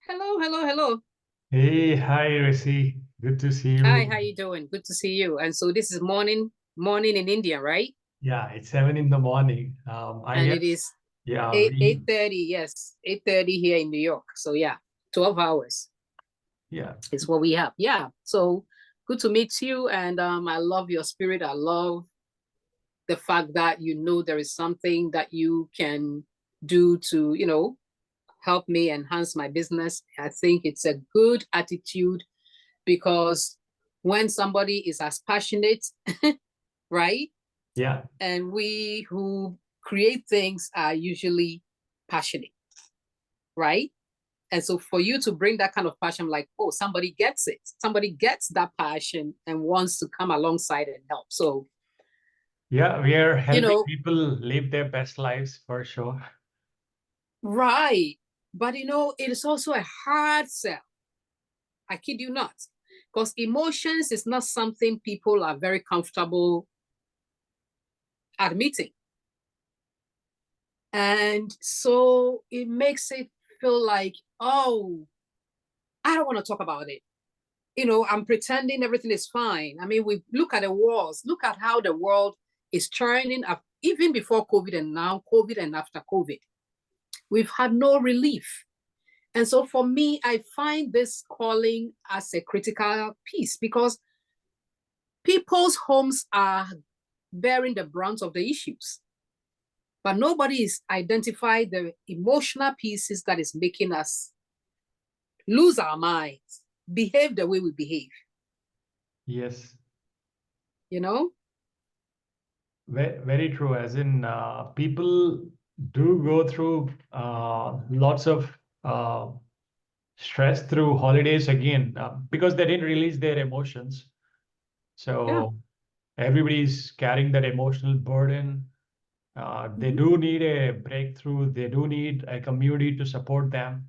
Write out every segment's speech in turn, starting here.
Hello, hello, hello. Hey, hi, Risi. Good to see Hi, you. how you doing? Good to see you. And so this is morning in India, right? Yeah, it's 7 in the morning. I And it guess, is yeah, 8:30, yes, 8:30 here in New York. So yeah, 12 hours yeah, is what we have. Yeah. So good to meet you. And I love your spirit. I love the fact that you know there is something that you can do to, help me enhance my business. I think it's a good attitude because when somebody is as passionate, right? yeah, And we who create things are usually passionate, right? And so for you to bring that kind of passion, like, oh, somebody gets it, somebody gets that passion and wants to come alongside and help. So, yeah, we are you helping know, people live their best lives for sure. right. But it is also a hard sell. I kid you not. Because emotions is not something people are very comfortable admitting. And so it makes it feel like, oh, I don't want to talk about it. I'm pretending everything is fine. I mean, we look at the wars, look at how the world is churning up, even before COVID and now COVID and after COVID. We've had no relief. And so for me, I find this calling as a critical piece because people's homes are bearing the brunt of the issues. But nobody is identified the emotional pieces that is making us lose our minds, behave the way we behave, Yes, you know? very true. As in, people do go through lots of stress through holidays again because they didn't release their emotions. Yeah. So everybody's carrying that emotional burden. They Mm-hmm. do need a breakthrough. They do need a community to support them.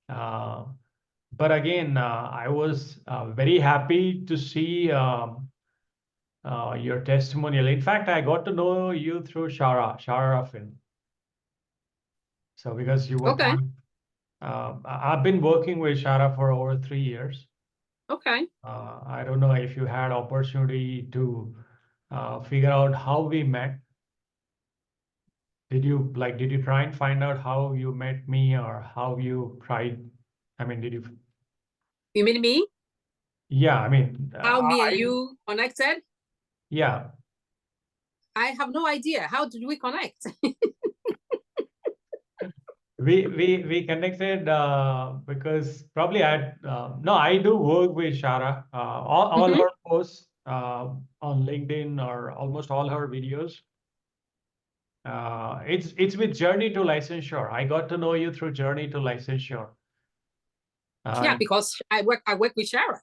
Uh, but again, I was very happy to see your testimonial. In fact, I got to know you through Shara Raffin. So because you were Okay. part, I've been working with Shara for over 3 years. Okay. I don't know if you had opportunity to figure out how we met. Did you try and find out how you met me or how you tried? I mean, did you? You mean me? Yeah, I mean, How me and you connected? yeah, I have no idea. How did we connect? we connected because probably no, I do work with Shara. All Mm-hmm. her posts on LinkedIn or almost all her videos. It's with Journey to Licensure. I got to know you through Journey to Licensure. Yeah, Uh, because I work with Shara.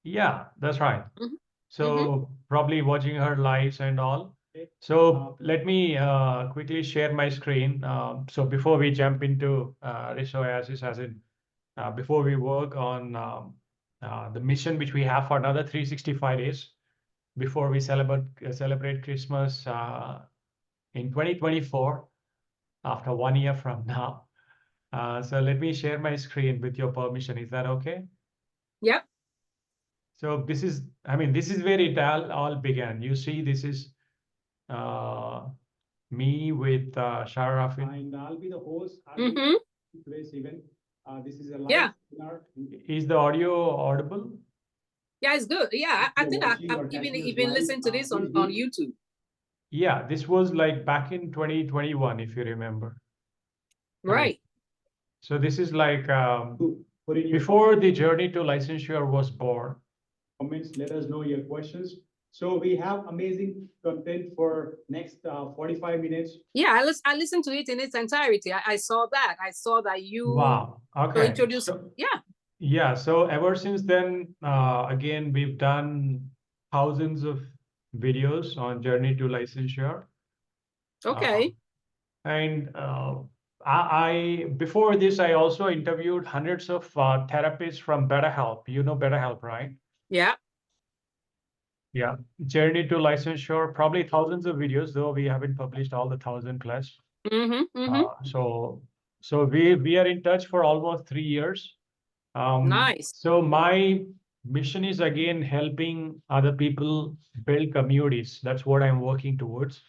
yeah, that's right. Mm-hmm. Mm-hmm. So probably watching her lives and all. So let me quickly share my screen. So before we jump into Risoasis, as in before we work on the mission which we have for another 365 days before we celebrate Christmas in 2024 after 1 year from now. So let me share my screen with your permission. Is that okay? Yep. So this is, I mean, this is where it all began. You see, this is uh, me with Sharafin. And I'll be the host. I'll be Mm-hmm. today's event. This is a live Yeah. webinar. Is the audio audible? Yeah, it's good. Yeah, I If you're think watching I've or even catching us even live, listened to this please on do. YouTube. Yeah, this was like back in 2021, if you remember. I mean, Right. so this is like Put in your before the journey to licensure was born. comments. Let us know your questions. So we have amazing content for next 45 minutes. Yeah, I listened to it in its entirety. I saw that. I saw that you Wow. Okay. introduced. So Yeah. yeah, so ever since then, again, we've done thousands of videos on journey to licensure. Uh, Okay. and before this, I also interviewed hundreds of therapists from BetterHelp. You know BetterHelp, right? Yeah. Yeah. Journey to licensure, probably thousands of videos, though we haven't published all the 1,000 plus. Mm-hmm. Mm-hmm. So So we are in touch for almost 3 years. Nice. So my mission is again helping other people build communities. That's what I'm working towards.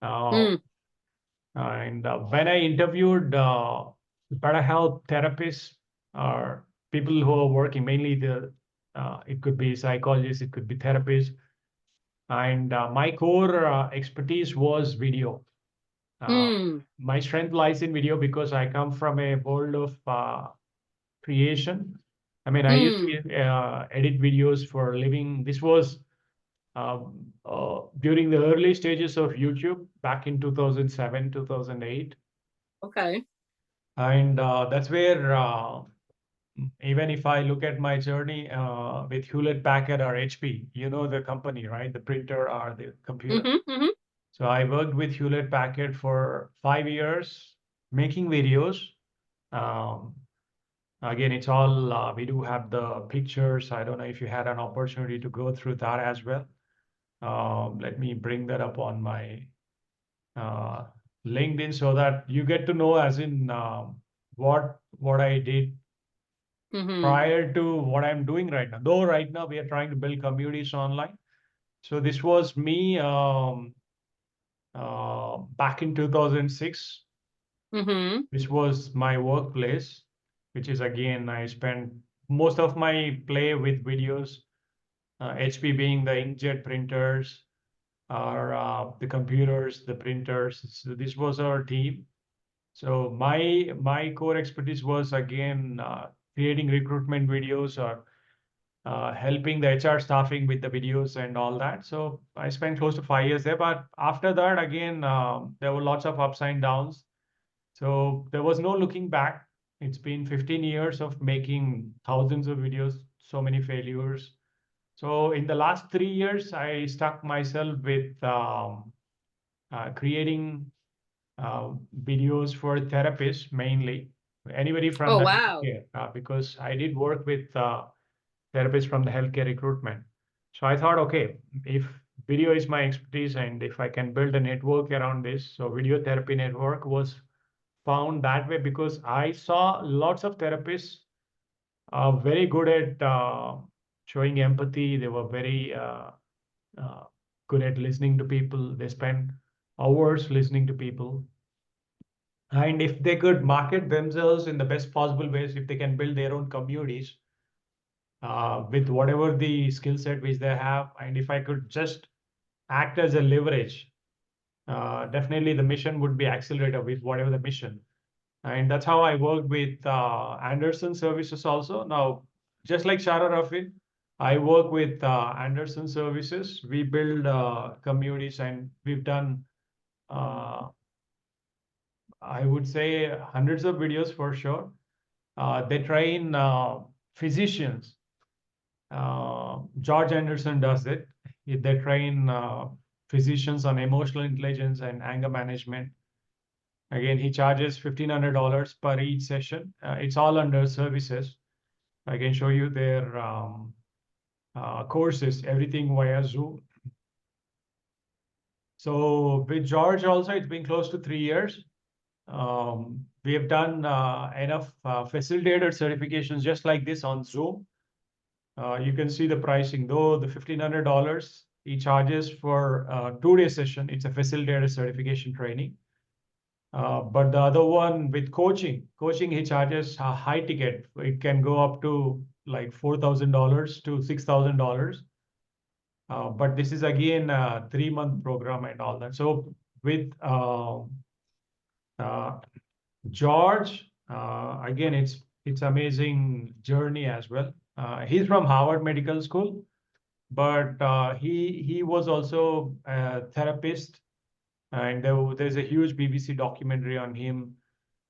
Mm, And when I interviewed better health therapists or people who are working, mainly it could be psychologists, it could be therapists, and my core expertise was video. mm, My strength lies in video because I come from a world of creation. I mean, I used mm. to edit videos for a living. This was during the early stages of YouTube back in 2007, 2008. Okay. And that's where, even if I look at my journey with Hewlett Packard or HP, you know the company, right? The printer or the computer. Mm-hmm, mm-hmm. So I worked with Hewlett Packard for 5 years making videos. Um, Again, it's all, we do have the pictures. I don't know if you had an opportunity to go through that as well. Let me bring that up on my uh, LinkedIn so that you get to know as in what I did Mm-hmm. prior to what I'm doing right now. Though right now we are trying to build communities online. So this was me back in 2006. Mm-hmm. This was my workplace, which is again, I spent most of my play with videos, HP being the inkjet printers, or the computers, the printers. So this was our team. So my core expertise was again creating recruitment videos or helping the HR staffing with the videos and all that. So I spent close to 5 years there. But after that, again, there were lots of ups and downs. So there was no looking back. It's been 15 years of making thousands of videos, so many failures. So in the last 3 years, I stuck myself with creating videos for therapists mainly, anybody from Oh, the wow. healthcare, because I did work with therapists from the healthcare recruitment. So I thought, okay, if video is my expertise and if I can build a network around this, so Video Therapy Network was found that way because I saw lots of therapists very good at showing empathy. They were very uh, good at listening to people. They spend hours listening to people. And if they could market themselves in the best possible ways, if they can build their own communities with whatever the skill set which they have, and if I could just act as a leverage, definitely the mission would be accelerated with whatever the mission. And that's how I worked with Anderson Services also. Now, just like Shara Rafin, I work with Anderson Services. We build communities and we've done, I would say, hundreds of videos for sure. They train physicians. George Anderson does it. They train physicians on emotional intelligence and anger management. Again, he charges $1,500 per each session. It's all under services. I can show you their courses, everything via Zoom. So with George also, it's been close to 3 years. We have done enough facilitator certifications just like this on Zoom. You can see the pricing, though the $1,500 he charges for a 2-day session. It's a facilitator certification training. But the other one with coaching he charges a high ticket. It can go up to like $4,000 to $6,000. But this is again a 3-month program and all that. So with uh, George, again, it's amazing journey as well. He's from Harvard Medical School, but he was also a therapist, and there's a huge BBC documentary on him.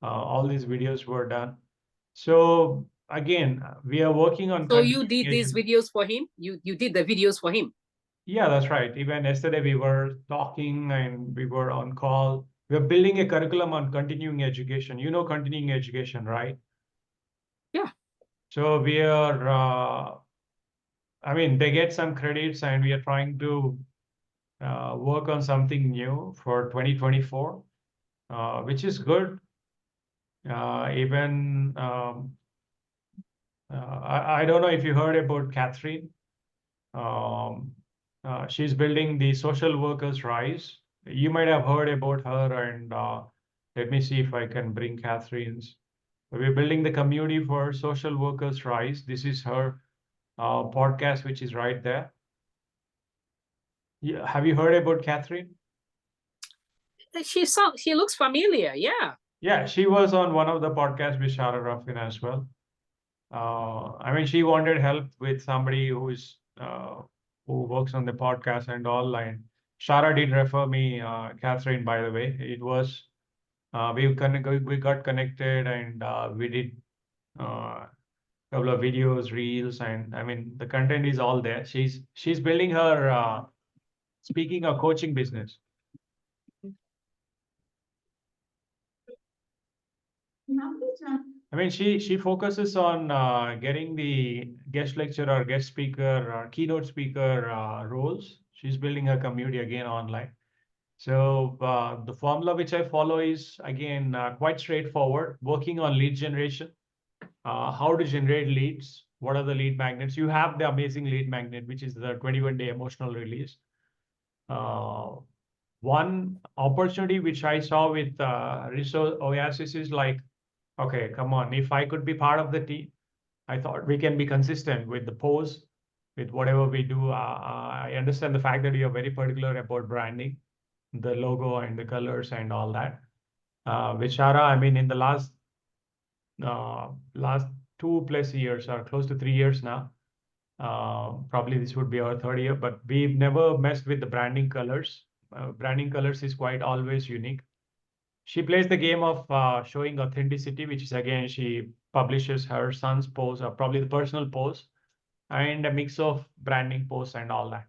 All these videos were done. So again, we are working on So you continuing did these education. videos for him? You did the videos for him? Yeah, that's right. Even yesterday we were talking and we were on call. We're building a curriculum on continuing education. You know continuing education, right? Yeah. So we are, I mean, they get some credits and we are trying to work on something new for 2024, which is good. Even I don't know if you heard about Catherine. She's building the social workers rise. You might have heard about her, and let me see if I can bring Catherine's. We're building the community for social workers rise. This is her podcast, which is right there. Yeah, have you heard about Catherine? She looks familiar. Yeah. Yeah, she was on one of the podcasts with Shara Ruffin as well. I mean, she wanted help with somebody who works on the podcast and all. And Shara did refer me, Catherine, by the way. It was we got connected, and we did couple of videos, reels, and I mean the content is all there. She's building her speaking or coaching business. I mean, she focuses on getting the guest lecturer, guest speaker, keynote speaker roles. She's building her community again online. So the formula which I follow is again quite straightforward. Working on lead generation, how to generate leads, what are the lead magnets. You have the amazing lead magnet, which is the 21-day emotional release. One opportunity which I saw with Resource Oasis is like, okay, come on, if I could be part of the team, I thought we can be consistent with the pose, with whatever we do. I understand the fact that you're very particular about branding, the logo and the colors and all that. With Shara, I mean, in the last 2+ years or close to 3 years now, probably this would be our third year, but we've never messed with the branding colors. Branding colors is quite always unique. She plays the game of showing authenticity, which is again, she publishes her son's post, or probably the personal post, and a mix of branding posts and all that.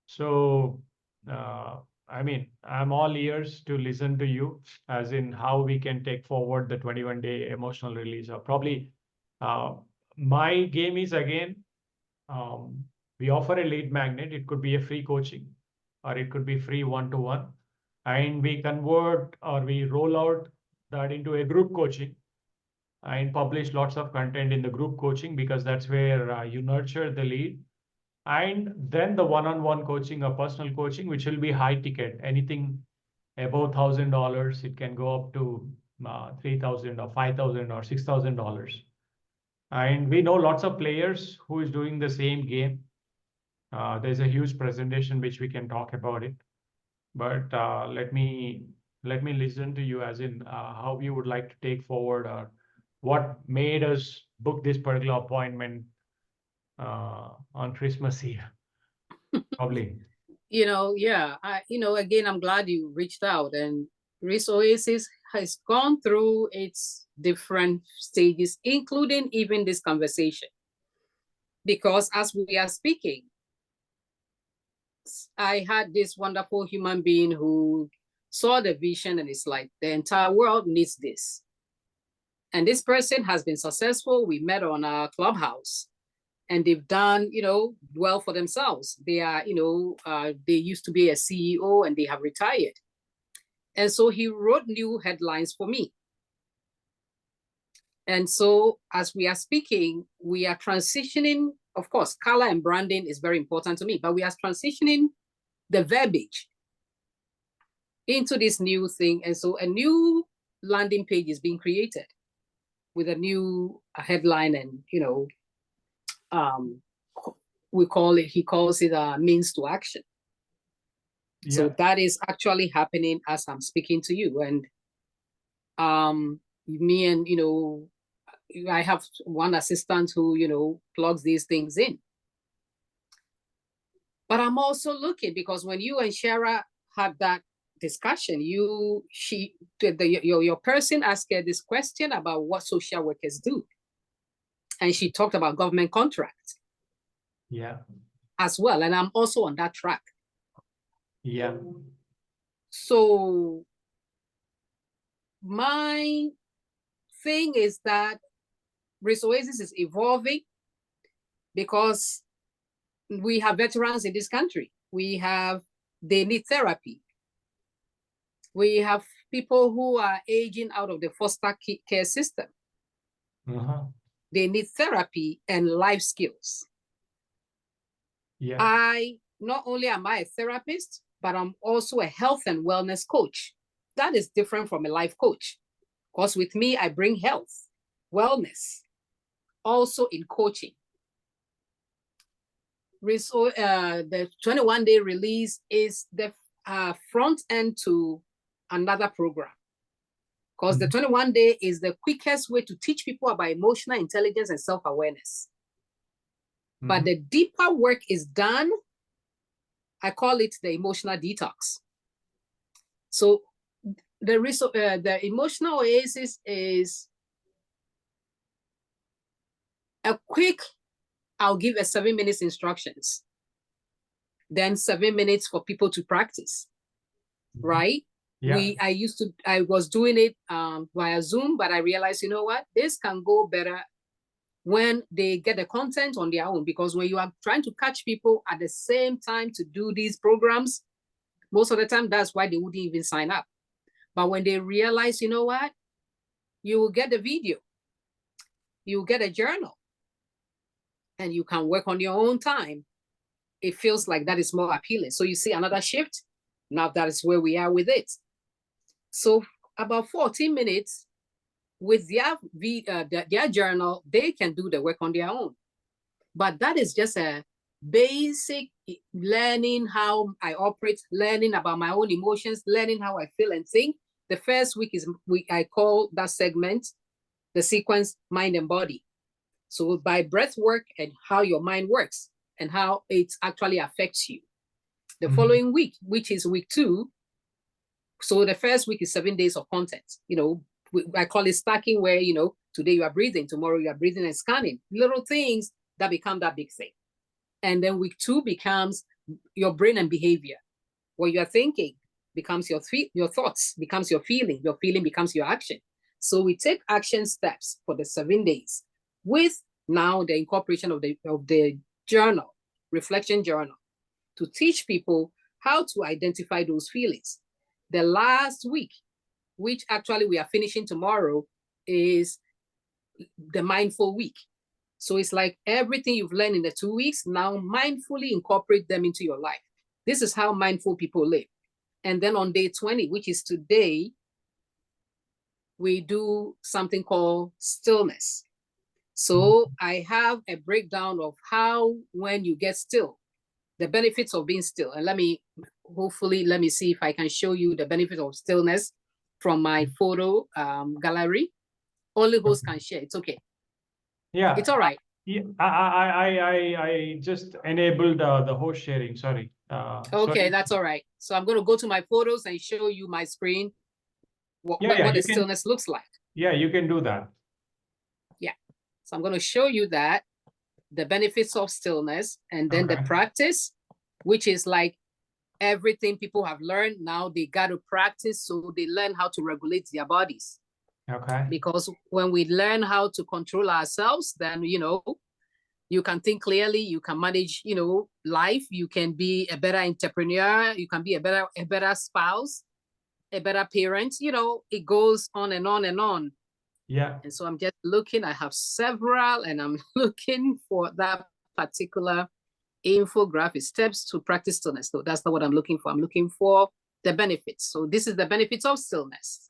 So, I mean, I'm all ears to listen to you, as in how we can take forward the 21-day emotional release. Or probably my game is again, we offer a lead magnet. It could be a free coaching, or it could be free one-to-one. And we convert, or we roll out that into a group coaching and publish lots of content in the group coaching, because that's where you nurture the lead. And then the one-on-one coaching or personal coaching, which will be high ticket, anything above $1,000. It can go up to 3,000 or 5,000 or $6,000. And we know lots of players who is doing the same game. There's a huge presentation which we can talk about it. But let me listen to you, as in how you would like to take forward, or what made us book this particular appointment on Christmas Eve, probably. Yeah, again, I'm glad you reached out, and Risk Oasis has gone through its different stages, including even this conversation. Because as we are speaking, I had this wonderful human being who saw the vision, and it's like, the entire world needs this. And this person has been successful. We met on our Clubhouse, and they've done, well for themselves. They are, they used to be a CEO and they have retired. And so he wrote new headlines for me. And so as we are speaking, we are transitioning. Of course, color and branding is very important to me, but we are transitioning the verbiage into this new thing. And so a new landing page is being created with a new headline, and, he calls it a means to action. Yeah. So that is actually happening as I'm speaking to you. And me and, I have one assistant who, plugs these things in. But I'm also looking, because when you and Shara had that discussion, your person asked her this question about what social workers do. And she talked about government contracts. Yeah. As well. And I'm also on that track. Yeah. So my thing is that Risk Oasis is evolving, because we have veterans in this country. They need therapy. We have people who are aging out of the foster care system. They need therapy and life skills. Yeah. Not only am I a therapist, but I'm also a health and wellness coach. That is different from a life coach, because with me, I bring health, wellness, also in coaching. The 21-day release is the front end to another program, because the 21-day is the quickest way to teach people about emotional intelligence and self-awareness. But the deeper work is done. I call it the emotional detox. So the emotional oasis is a quick, I'll give a 7 minutes instructions, then 7 minutes for people to practice, right? Yeah. I was doing it via Zoom, but I realized, you know what, this can go better when they get the content on their own, because when you are trying to catch people at the same time to do these programs, most of the time, that's why they wouldn't even sign up. But when they realize, you know what, you will get the video, you will get a journal, and you can work on your own time, it feels like that is more appealing. So you see another shift. Now that is where we are with it. So about 14 minutes with their journal, they can do the work on their own. But that is just a basic learning how I operate, learning about my own emotions, learning how I feel and think. The first week I call that segment, the sequence, mind and body. So by breath work and how your mind works and how it actually affects you. The following week, which is week 2, so the first week is 7 days of content. I call it stacking, where, today you are breathing, tomorrow you are breathing and scanning. Little things that become that big thing. And then week 2 becomes your brain and behavior. What you're thinking becomes your thoughts, becomes your feeling becomes your action. So we take action steps for the 7 days with now the incorporation of the journal, reflection journal, to teach people how to identify those feelings. The last week, which actually we are finishing tomorrow, is the mindful week. So it's like everything you've learned in the 2 weeks, now mindfully incorporate them into your life. This is how mindful people live. And then on day 20, which is today, we do something called stillness. So I have a breakdown of how, when you get still, the benefits of being still. And let me see if I can show you the benefit of stillness from my photo gallery. Only hosts can share. It's okay. Yeah. It's all right. Yeah, I just enabled the host sharing. Sorry. Okay, sorry. that's all right. So I'm going to go to my photos and show you my screen, what the stillness looks like. Yeah, you can do that. Yeah. So I'm going to show you that, the benefits of stillness, and then the practice, which is like everything people have learned. Now they got to practice, so they learn how to regulate their bodies. Okay. Because when we learn how to control ourselves, then, you can think clearly, you can manage, life, you can be a better entrepreneur, you can be a better spouse, a better parent, it goes on and on and on. Yeah. And so I'm just looking, I have several, and I'm looking for that particular infographic, steps to practice stillness. So that's not what I'm looking for. I'm looking for the benefits. So this is the benefits of stillness.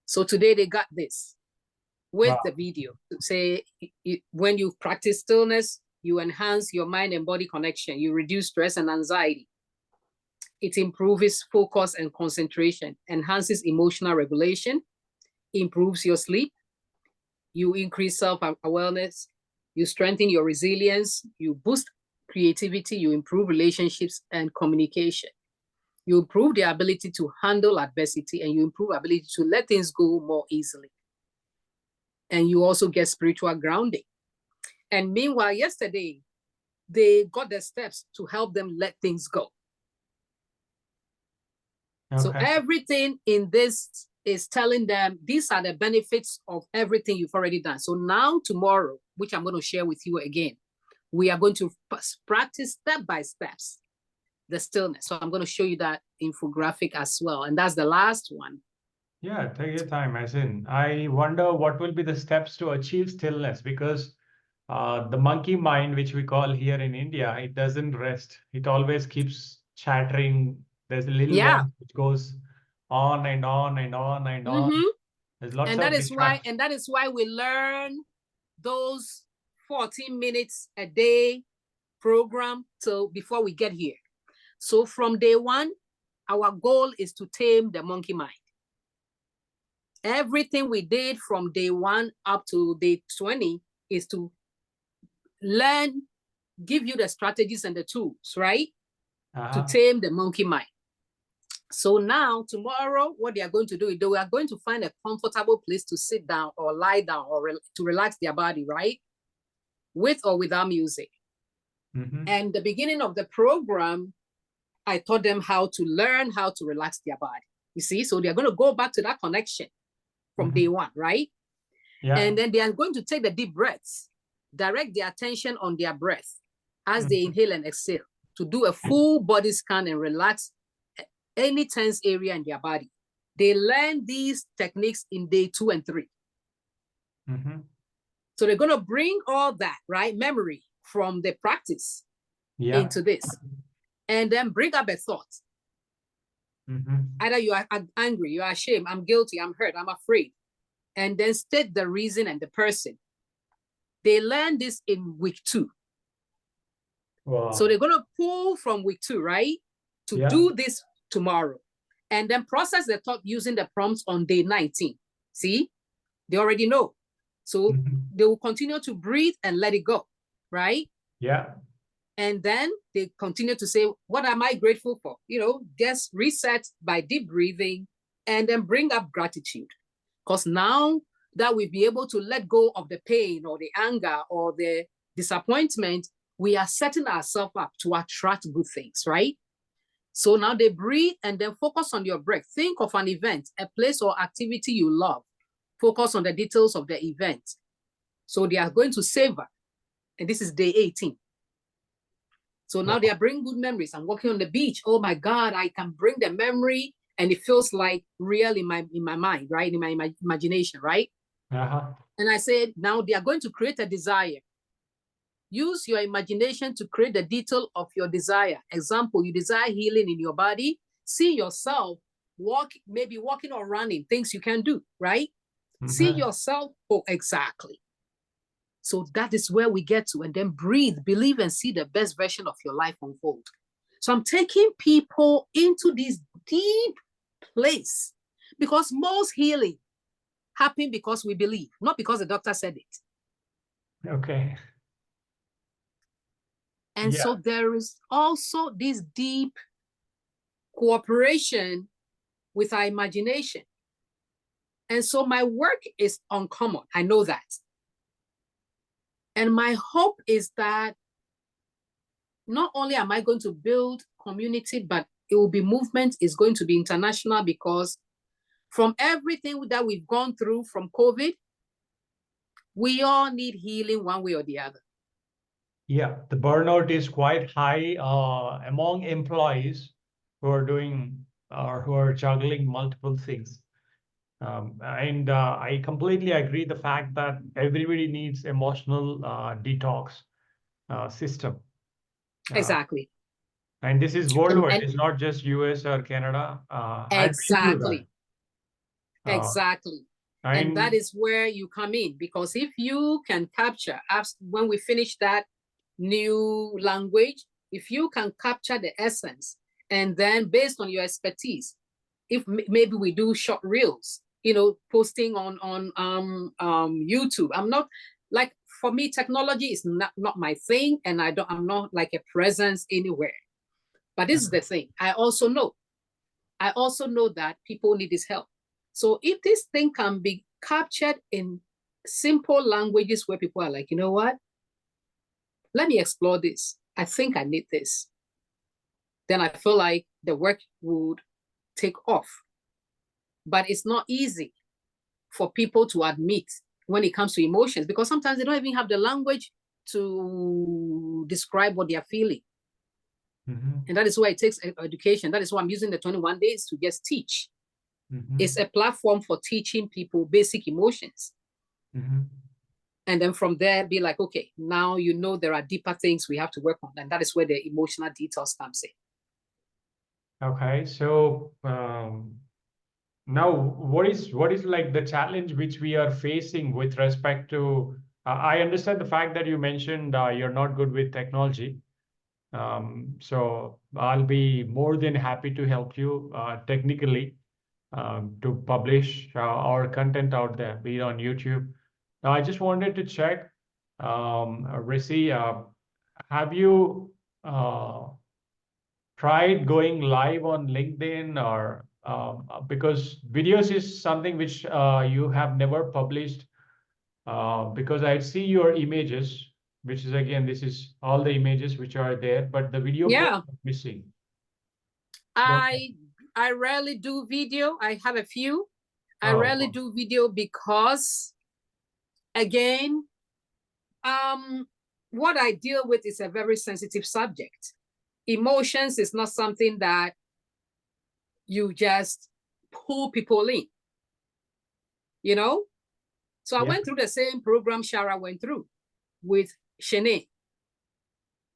So today they got this with the video to say, when you practice stillness, you enhance your mind and body connection. You reduce stress and anxiety. It improves focus and concentration, enhances emotional regulation, improves your sleep. You increase self-awareness. You strengthen your resilience. You boost creativity. You improve relationships and communication. You improve the ability to handle adversity, and you improve ability to let things go more easily. And you also get spiritual grounding. And meanwhile, yesterday, they got the steps to help them let things go. Okay. So everything in this is telling them these are the benefits of everything you've already done. So now tomorrow, which I'm going to share with you again, we are going to practice step by steps the stillness. So I'm going to show you that infographic as well. And that's the last one. Yeah, take your time. As in, I wonder what will be the steps to achieve stillness, because the monkey mind, which we call here in India, it doesn't rest. It always keeps chattering. There's a little Yeah. voice which goes on and on and on and on. There's lots And of that is why we learn those 14 minutes a day program till before we get here. So from day one, our goal is to tame the monkey mind. Everything we did from day one up to day 20 is to learn, give you the strategies and the tools, right? To tame the monkey mind. So now, tomorrow, what they are going to do is they are going to find a comfortable place to sit down or lie down or to relax their body, right? With or without music. And the beginning of the program, I taught them how to learn how to relax their body. You see, so they're going to go back to that connection from day one, right? Yeah. And then they are going to take the deep breaths, direct their attention on their breath as they inhale and exhale to do a full body scan and relax any tense area in their body. They learn these techniques in day 2 and 3. So they're going to bring all that, right, memory from the practice into this, and then bring up a thought. Either you are angry, you are ashamed, I'm guilty, I'm hurt, I'm afraid, and then state the reason and the person. They learn this in week 2. Wow. So they're going to pull from week 2, right, to do this tomorrow, and then process the thought using the prompts on day 19. See, they already know. So they will continue to breathe and let it go, right? Yeah. And then they continue to say, what am I grateful for? You know, just reset by deep breathing and then bring up gratitude. Because now that we'll be able to let go of the pain or the anger or the disappointment, we are setting ourselves up to attract good things, right? So now they breathe and then focus on your breath. Think of an event, a place or activity you love. Focus on the details of the event. So they are going to savor. And this is day 18. So now they are bringing good memories. I'm walking on the beach. Oh my God, I can bring the memory and it feels like real in my mind, right? In my imagination, right? And I said, now they are going to create a desire. Use your imagination to create the detail of your desire. Example, you desire healing in your body. See yourself maybe walking or running, things you can do, right? See yourself, oh, exactly. So that is where we get to, and then breathe, believe, and see the best version of your life unfold. So I'm taking people into this deep place because most healing happens because we believe, not because the doctor said it. Okay. And so there is also this deep cooperation with our imagination. And so my work is uncommon. I know that. And my hope is that not only am I going to build community, but it will be movement, is going to be international, because from everything that we've gone through from COVID, we all need healing one way or the other. Yeah, the burnout is quite high among employees who are doing or who are juggling multiple things. And I completely agree the fact that everybody needs emotional detox system. Exactly. And this is worldwide. It's not just US or Canada. Exactly. Exactly. And that is where you come in, because if you can capture, when we finish that new language, if you can capture the essence, and then based on your expertise, if maybe we do short reels, you know, posting on YouTube. I'm not, like, for me, technology is not my thing, and I'm not like a presence anywhere. But this is the thing. I also know that people need this help. So if this thing can be captured in simple languages where people are like, you know what? Let me explore this. I think I need this. Then I feel like the work would take off. But it's not easy for people to admit when it comes to emotions, because sometimes they don't even have the language to describe what they are feeling. And that is why it takes education. That is why I'm using the 21 days to just teach. It's a platform for teaching people basic emotions. And then from there, be like, okay, now you know there are deeper things we have to work on. And that is where the emotional detox comes in. Okay, so now what is like the challenge which we are facing with respect to, I understand the fact that you mentioned you're not good with technology. So I'll be more than happy to help you technically to publish our content out there, be it on YouTube. Now, I just wanted to check, Rissy, have you tried going live on LinkedIn or because videos is something which you have never published because I see your images, which is again, this is all the images which are there, but the video Yeah. missing. I rarely do video. I have a few. I rarely do video because, again, what I deal with is a very sensitive subject. Emotions is not something that you just pull people in, you know? So I went through the same program Shara went through with Shanae.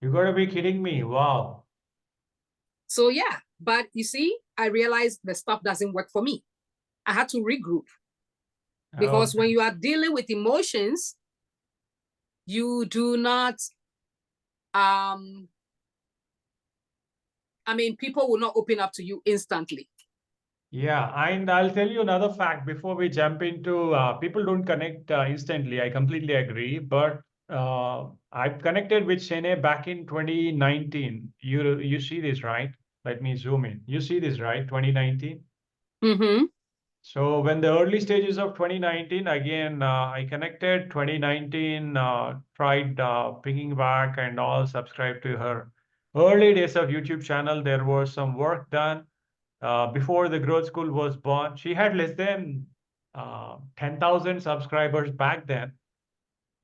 You gotta be kidding me. Wow. So yeah, but you see, I realized the stuff doesn't work for me. I had to regroup. Because when you are dealing with emotions, you do not, I mean, people will not open up to you instantly. Yeah, and I'll tell you another fact before we jump into people don't connect instantly. I completely agree, but I've connected with Shene back in 2019. You see this, right? Let me zoom in. You see this, right? 2019. So when the early stages of 2019, again, I connected 2019, tried pinging back and all, subscribed to her early days of YouTube channel. There was some work done. Before the growth school was born, she had less than 10,000 subscribers back then.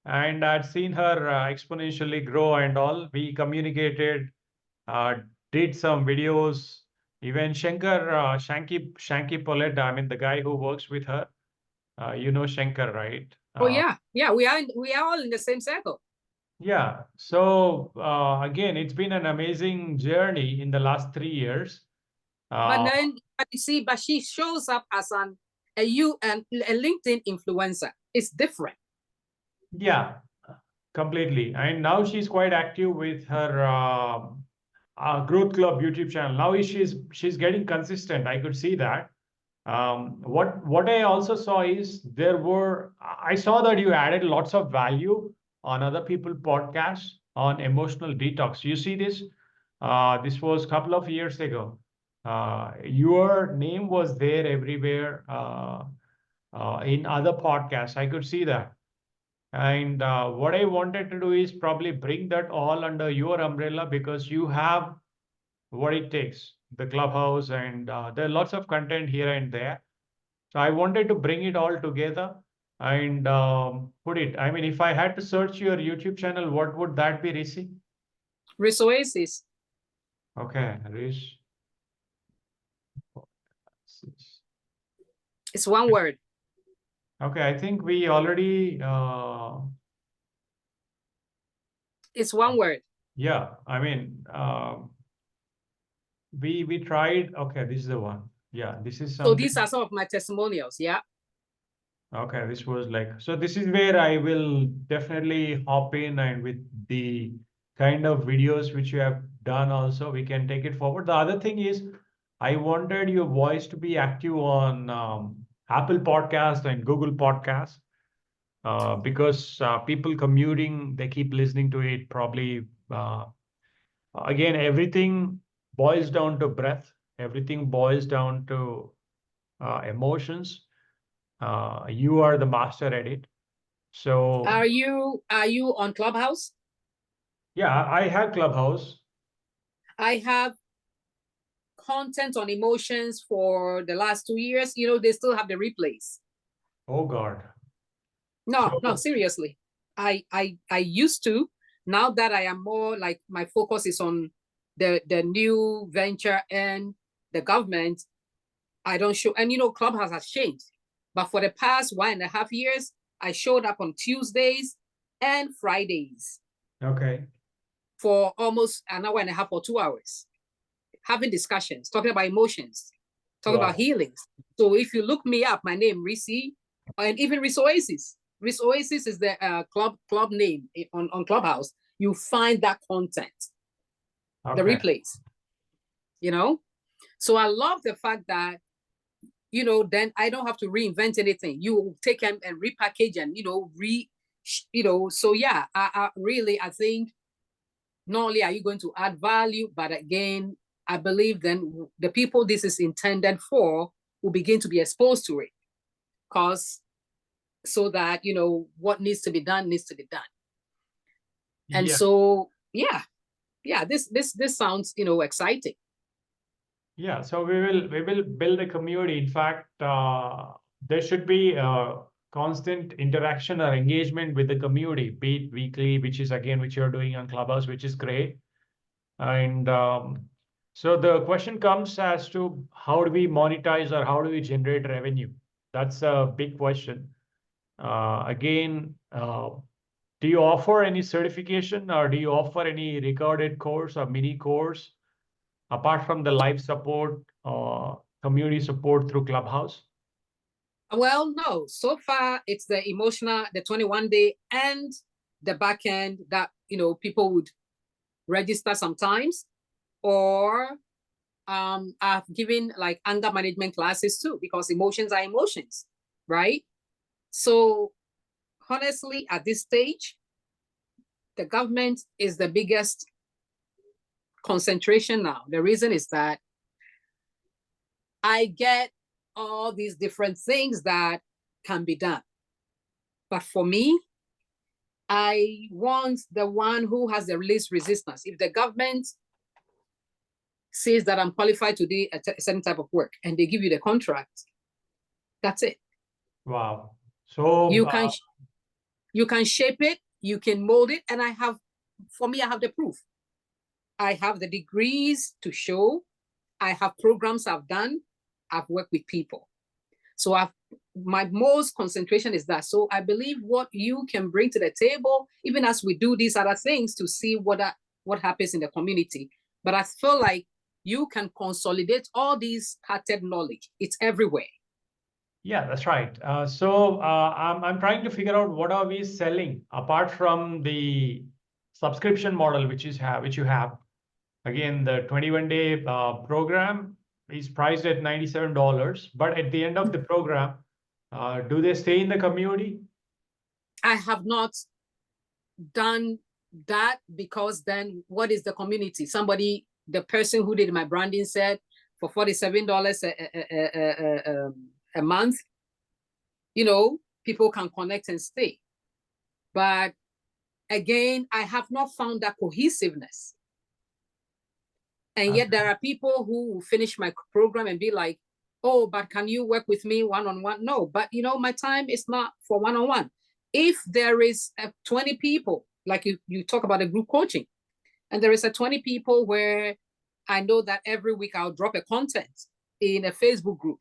And I'd seen her exponentially grow and all. We communicated, did some videos. Even Shankar, Shanky Paulette, I mean, the guy who works with her, you know Shankar, right? Oh, yeah. Yeah, we are all in the same circle. Yeah. So again, it's been an amazing journey in the last 3 years. But then you see, but she shows up as a LinkedIn influencer. It's different. Yeah, completely. And now she's quite active with her Growth Club YouTube channel. Now she's getting consistent. I could see that. What I also saw is I saw that you added lots of value on other people podcasts on emotional detox. You see this? This was a couple of years ago. Your name was there everywhere in other podcasts. I could see that. And what I wanted to do is probably bring that all under your umbrella because you have what it takes, the clubhouse, and there are lots of content here and there. So I wanted to bring it all together and put it. I mean, if I had to search your YouTube channel, what would that be, Rishi? Resources. Okay, Rish. It's one word. Okay, I think we already. It's one word. Yeah, I mean, we tried. Okay, this is the one. Yeah, this is something. So these are some of my testimonials. Yeah. Okay, this was like, so this is where I will definitely hop in, and with the kind of videos which you have done also, we can take it forward. The other thing is, I wanted your voice to be active on Apple Podcast and Google Podcast because people commuting, they keep listening to it probably. Again, everything boils down to breath. Everything boils down to emotions. You are the master at it. So are you on Clubhouse? Yeah, I have Clubhouse. I have content on emotions for the last 2 years. You know, they still have the replays. Oh God. No, seriously. I used to. Now that I am more like, my focus is on the new venture and the government, I don't show. And Clubhouse has changed. But for the past 1.5 years, I showed up on Tuesdays and Fridays. Okay. For almost an hour and a half or 2 hours, having discussions, talking about emotions, talking about healings. So if you look me up, my name, Risi, and even Riz Oasis. Riz Oasis is the club name on Clubhouse. You find that content, the replays, So I love the fact that, then I don't have to reinvent anything. You take them and repackage and, so yeah, I think not only are you going to add value, but again, I believe then the people this is intended for will begin to be exposed to it, so that, what needs to be done needs to be done. And so, yeah, this sounds, exciting. Yeah, so we will build a community. In fact, there should be constant interaction or engagement with the community, be it weekly, which you're doing on Clubhouse, which is great. And so the question comes as to how do we monetize or how do we generate revenue? That's a big question. Again, do you offer any certification or do you offer any recorded course or mini course apart from the live support, community support through Clubhouse? Well, no. So far, it's the emotional, the 21-day, and the back end that, people would register sometimes, or I've given like anger management classes too, because emotions are emotions, right? So honestly, at this stage, the government is the biggest concentration now. The reason is that I get all these different things that can be done. But for me, I want the one who has the least resistance. If the government says that I'm qualified to do a certain type of work and they give you the contract, that's it. Wow. So you can shape it, you can mold it, and I have the proof. I have the degrees to show. I have programs I've done. I've worked with people. So my most concentration is that. So I believe what you can bring to the table, even as we do these other things to see what happens in the community. But I feel like you can consolidate all these scattered knowledge. It's everywhere. Yeah, that's right. So I'm trying to figure out what are we selling apart from the subscription model which you have. Again, the 21-day program is priced at $97, but at the end of the program, do they stay in the community? I have not done that, because then what is the community? The person who did my branding said for $47 a month, people can connect and stay. But again, I have not found that cohesiveness. And yet there are people who will finish my program and be like, oh, but can you work with me one-on-one? No, but my time is not for one-on-one. If there is 20 people, like you talk about a group coaching, and there is 20 people where I know that every week I'll drop a content in a Facebook group,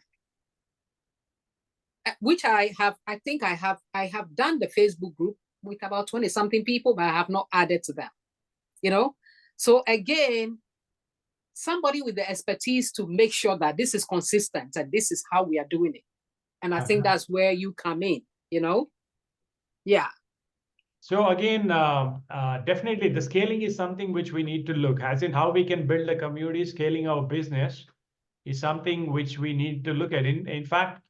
which I think I have done the Facebook group with about 20 something people, but I have not added to them, So again, somebody with the expertise to make sure that this is consistent and this is how we are doing it. And I think that's where you come in, Yeah. So again, definitely the scaling is something which we need to look, as in how we can build a community. Scaling our business is something which we need to look at. In fact,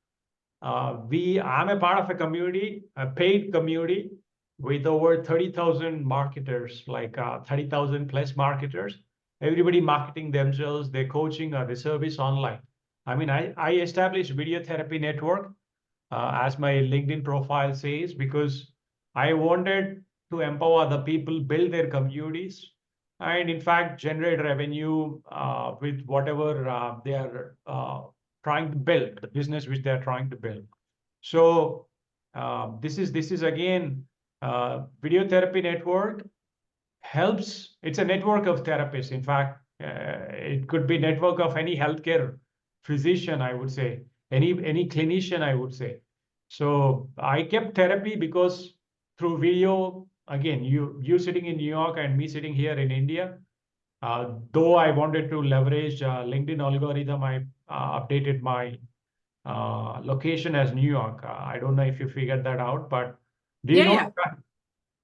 I'm a part of a community, a paid community with over 30,000 marketers, like 30,000 plus marketers, everybody marketing themselves, their coaching or their service online. I mean, I established Video Therapy Network, as my LinkedIn profile says, because I wanted to empower the people, build their communities, and in fact, generate revenue with whatever they are trying to build, the business which they're trying to build. So this is again, Video Therapy Network helps. It's a network of therapists. In fact, It could be network of any healthcare physician, I would say, any clinician, I would say. So I kept therapy because through video, again, you sitting in New York and me sitting here in India. Though I wanted to leverage LinkedIn algorithm, I updated my location as New York. I don't know if you figured that out, but do you Yeah, know? yeah.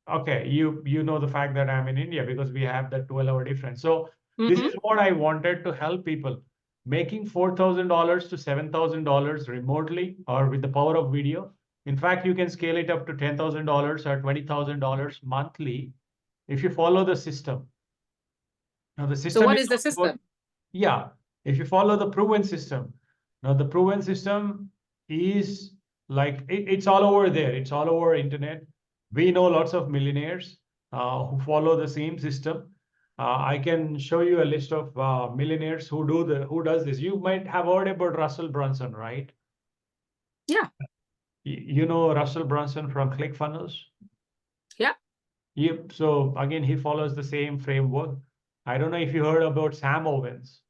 Okay, you know the fact that I'm in India because we have the 12-hour difference. So this Mm-hmm. is what I wanted to help people. Making $4,000 to $7,000 remotely or with the power of video. In fact, you can scale it up to $10,000 or $20,000 monthly if you follow the system. Now the So system what is is the not about, system? yeah, if you follow the proven system. Now the proven system is like it's all over there. It's all over internet. We know lots of millionaires who follow the same system. I can show you a list of millionaires who does this. You might have heard about Russell Brunson, right? Yeah. You know Russell Brunson from ClickFunnels? Yeah. Yep. So again, he follows the same framework. I don't know if you heard about Sam Owens.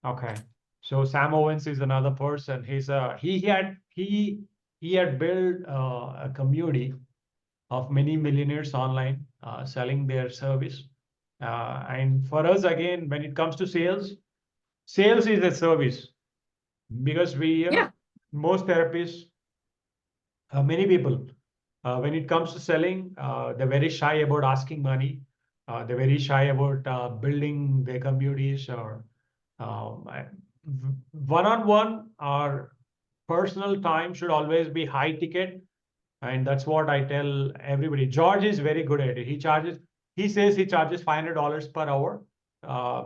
Okay. So Sam Owens is another person. He had built a community of many millionaires online selling their service. And for us, again, when it comes to sales, sales is a service because Yeah. most therapists, many people, when it comes to selling, they're very shy about asking money. They're very shy about building their communities or one-on-one or personal time should always be high ticket. And that's what I tell everybody. George is very good at it. He says he charges $500 per hour,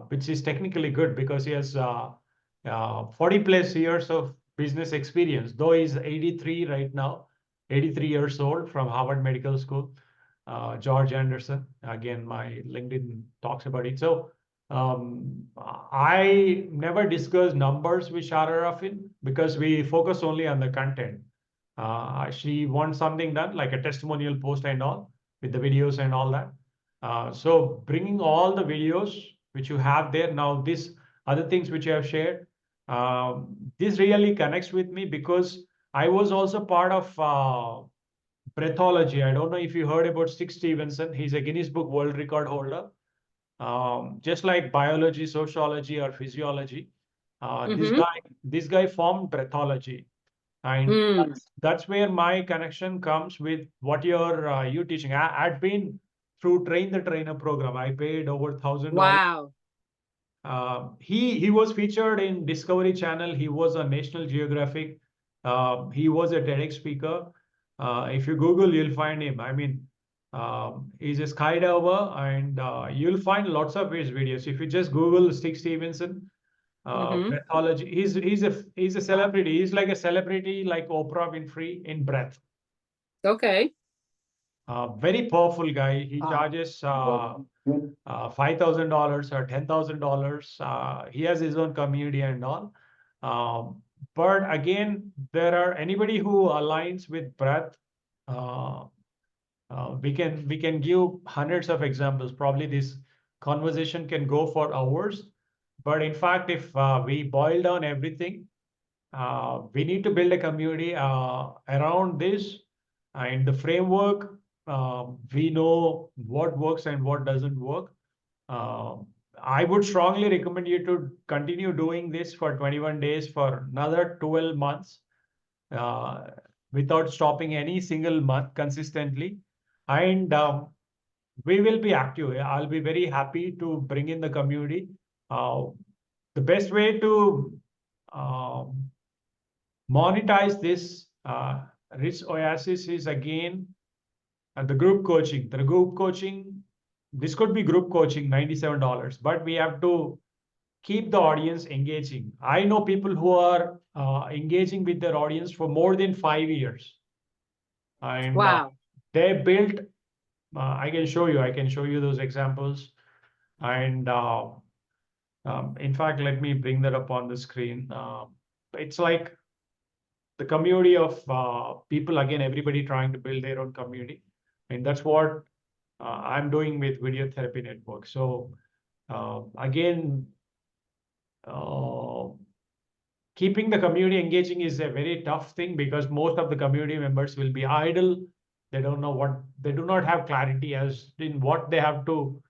which is technically good because he has 40 plus years of business experience, though he's 83 right now, 83 years old from Harvard Medical School. George Anderson, again, my LinkedIn talks about it. So I never discuss numbers with Shara Rafin because we focus only on the content. She wants something done like a testimonial post and all with the videos and all that. So bringing all the videos which you have there now, these other things which you have shared, this really connects with me because I was also part of breathology. I don't know if you heard about Stick Stevenson. He's a Guinness Book World Record holder. Just like biology, sociology, or physiology, Mm-hmm. this guy formed breathology. And that's where my connection comes with what you teaching. I'd been through Train the Trainer program. I paid over $1,000. Wow. He was featured in Discovery Channel. He was on National Geographic. He was a TEDx speaker. If you Google, you'll find him. I mean, he's a skydiver, and you'll find lots of his videos. If you just Google Stick Stevenson, Mm-hmm. breathology. He's a celebrity. He's like a celebrity like Oprah Winfrey in breath. Okay. Very powerful guy. He charges $5,000 or $10,000. He has his own community and all. But again, there are anybody who aligns with breath. We can give hundreds of examples. Probably this conversation can go for hours. But in fact, if we boil down everything, we need to build a community around this and the framework. We know what works and what doesn't work. Uh, I would strongly recommend you to continue doing this for 21 days for another 12 months uh, without stopping any single month consistently. And we will be active. I'll be very happy to bring in the community. Uh, the best way to um, monetize this rich oasis is again the group coaching. The group coaching, this could be group coaching, $97, but we have to keep the audience engaging. I know people who are engaging with their audience for more than 5 years. And Wow. they built, I can show you those examples. And in fact, let me bring that up on the screen. It's like the community of people, again, everybody trying to build their own community. And that's what I'm doing with Video Therapy Network. So Again, keeping the community engaging is a very tough thing because most of the community members will be idle. They don't know what, they do not have clarity as in what they have to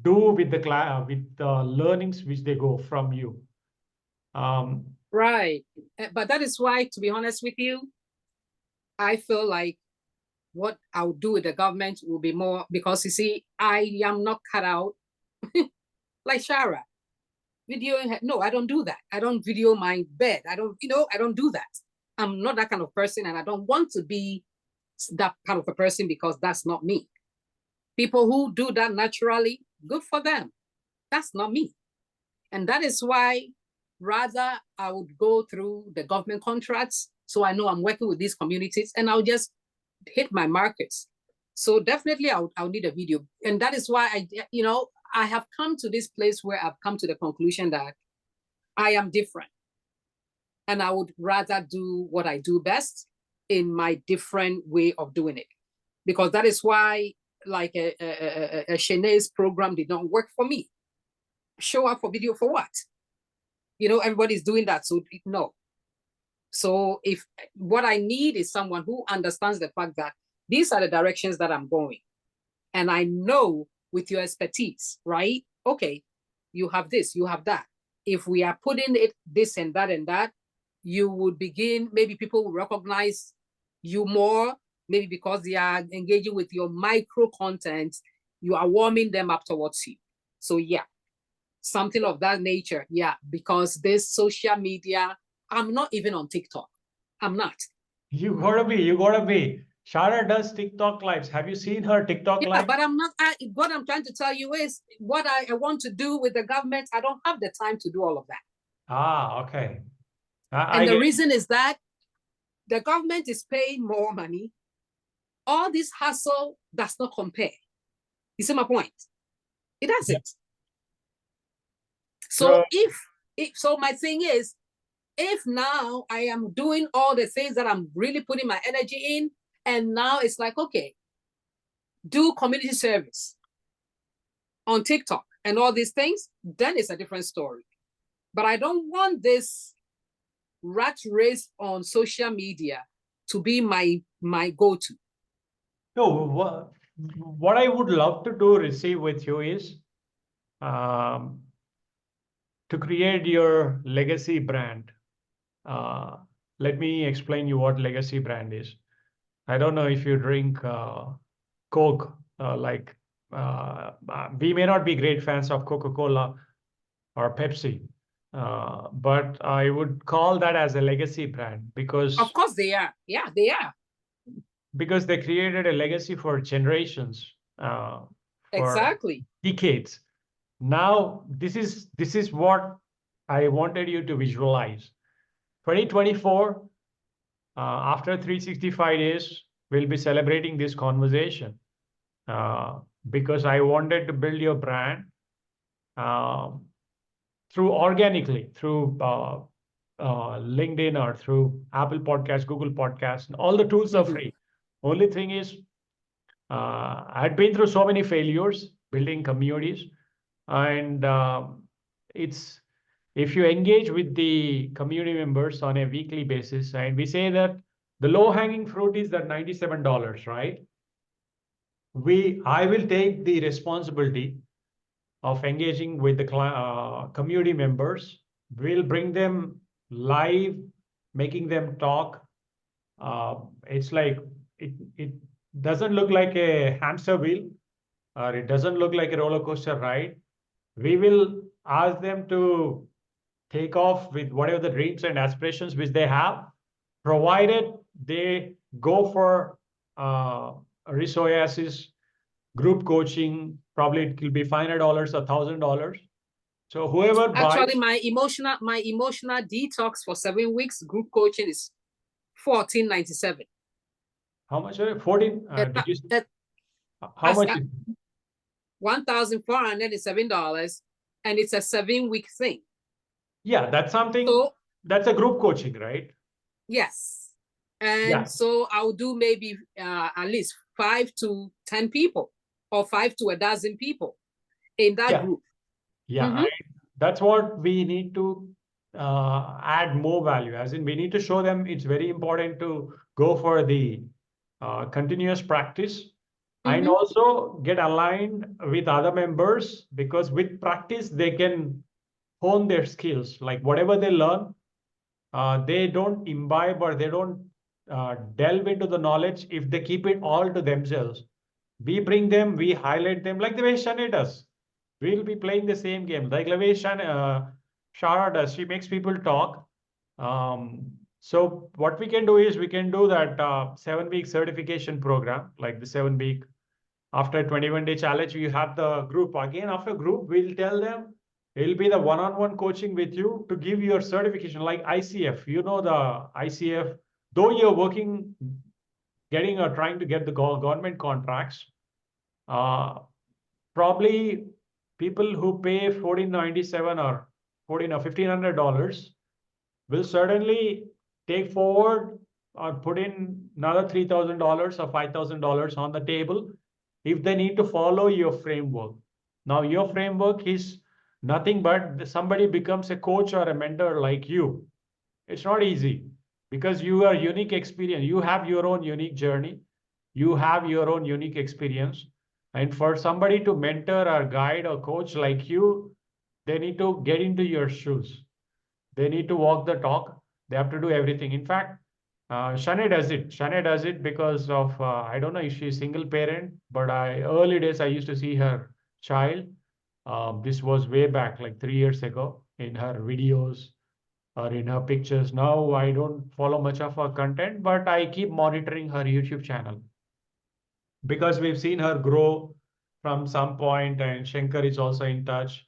do with the learnings which they go from you. Right. But that is why, to be honest with you, I feel like what I'll do with the government will be more, because you see, I am not cut out like Shara. Video, no, I don't do that. I don't video my bed. I don't do that. I'm not that kind of person, and I don't want to be that kind of a person because that's not me. People who do that naturally, good for them. That's not me. And that is why rather I would go through the government contracts so I know I'm working with these communities, and I'll just hit my markets. So definitely I'll need a video. And that is why I have come to this place where I've come to the conclusion that I am different. And I would rather do what I do best in my different way of doing it. Because that is why like a Shanae's program did not work for me. Show up for video for what? Everybody's doing that, so no. So if what I need is someone who understands the fact that these are the directions that I'm going. And I know with your expertise, right? Okay, you have this, you have that. If we are putting it this and that, you would begin, maybe people will recognize you more, maybe because they are engaging with your micro content, you are warming them up towards you. So yeah, something of that nature. Yeah, because this social media, I'm not even on TikTok. I'm not. You gotta be. Shara does TikTok lives. Have you seen her TikTok live? But I'm not. What I'm trying to tell you is what I want to do with the government. I don't have the time to do all of that. Okay. And the reason is that the government is paying more money. All this hustle does not compare. You see my point? It doesn't. So so my thing is, if now I am doing all the things that I'm really putting my energy in, and now it's like, okay, do community service on TikTok and all these things, then it's a different story. But I don't want this rat race on social media to be my go-to. No, what I would love to do, receive with you is to create your legacy brand. Let me explain you what legacy brand is. I don't know if you drink Coke, we may not be great fans of Coca-Cola or Pepsi, but I would call that as a legacy brand because... Of course they are. Yeah, they are. Because they created a legacy for generations, for exactly decades. Now, this is what I wanted you to visualize. 2024, after 365 days, we'll be celebrating this conversation because I wanted to build your brand organically, through LinkedIn or through Apple Podcasts, Google Podcasts, and all the tools are free. Only thing is, I'd been through so many failures building communities, and if you engage with the community members on a weekly basis, and we say that the low-hanging fruit is that $97, right? I will take the responsibility of engaging with the community members. We'll bring them live, making them talk. It's like it doesn't look like a hamster wheel, or it doesn't look like a roller coaster ride. We will ask them to take off with whatever the dreams and aspirations which they have, provided they go for psoriasis group coaching. Probably it will be $500 or $1,000. So whoever actually buys... my emotional detox for 7 weeks group coaching is $1,497. How much? 14? Did you... how much? $1,407, and it's a 7-week thing. Yeah, that's something. So, that's a group coaching, right? Yes. And so I'll do maybe at least 5 to 10 people, or 5 to a dozen people in that group. Yeah, Mhm. that's what we need to add more value. As in, we need to show them it's very important to go for the continuous practice and Mhm. also get aligned with other members, because with practice they can hone their skills. Like whatever they learn, they don't imbibe or they don't delve into the knowledge if they keep it all to themselves. We bring them, we highlight them like the way Shani does. We'll be playing the same game like the way Shara does. She makes people talk. So what we can do is we can do that 7-week certification program, like the 7-week. After a 21-day challenge, you have the group. Again, after group, we'll tell them it'll be the one-on-one coaching with you to give your certification, like ICF. You know the ICF, though you're working, getting or trying to get the government contracts, uh, probably people who pay 1497 or 14 or $1,500 will certainly take forward or put in another $3,000 or $5,000 on the table if they need to follow your framework. Now, your framework is nothing but somebody becomes a coach or a mentor like you. It's not easy because you are unique experience. You have your own unique journey. You have your own unique experience. And for somebody to mentor or guide or coach like you, they need to get into your shoes. They need to walk the talk. They have to do everything. In fact, Shane does it. Shane does it because of, I don't know if she's single parent, but early days I used to see her child. This was way back, like 3 years ago, in her videos or in her pictures. Now I don't follow much of her content, but I keep monitoring her YouTube channel because we've seen her grow from some point, and Shankar is also in touch.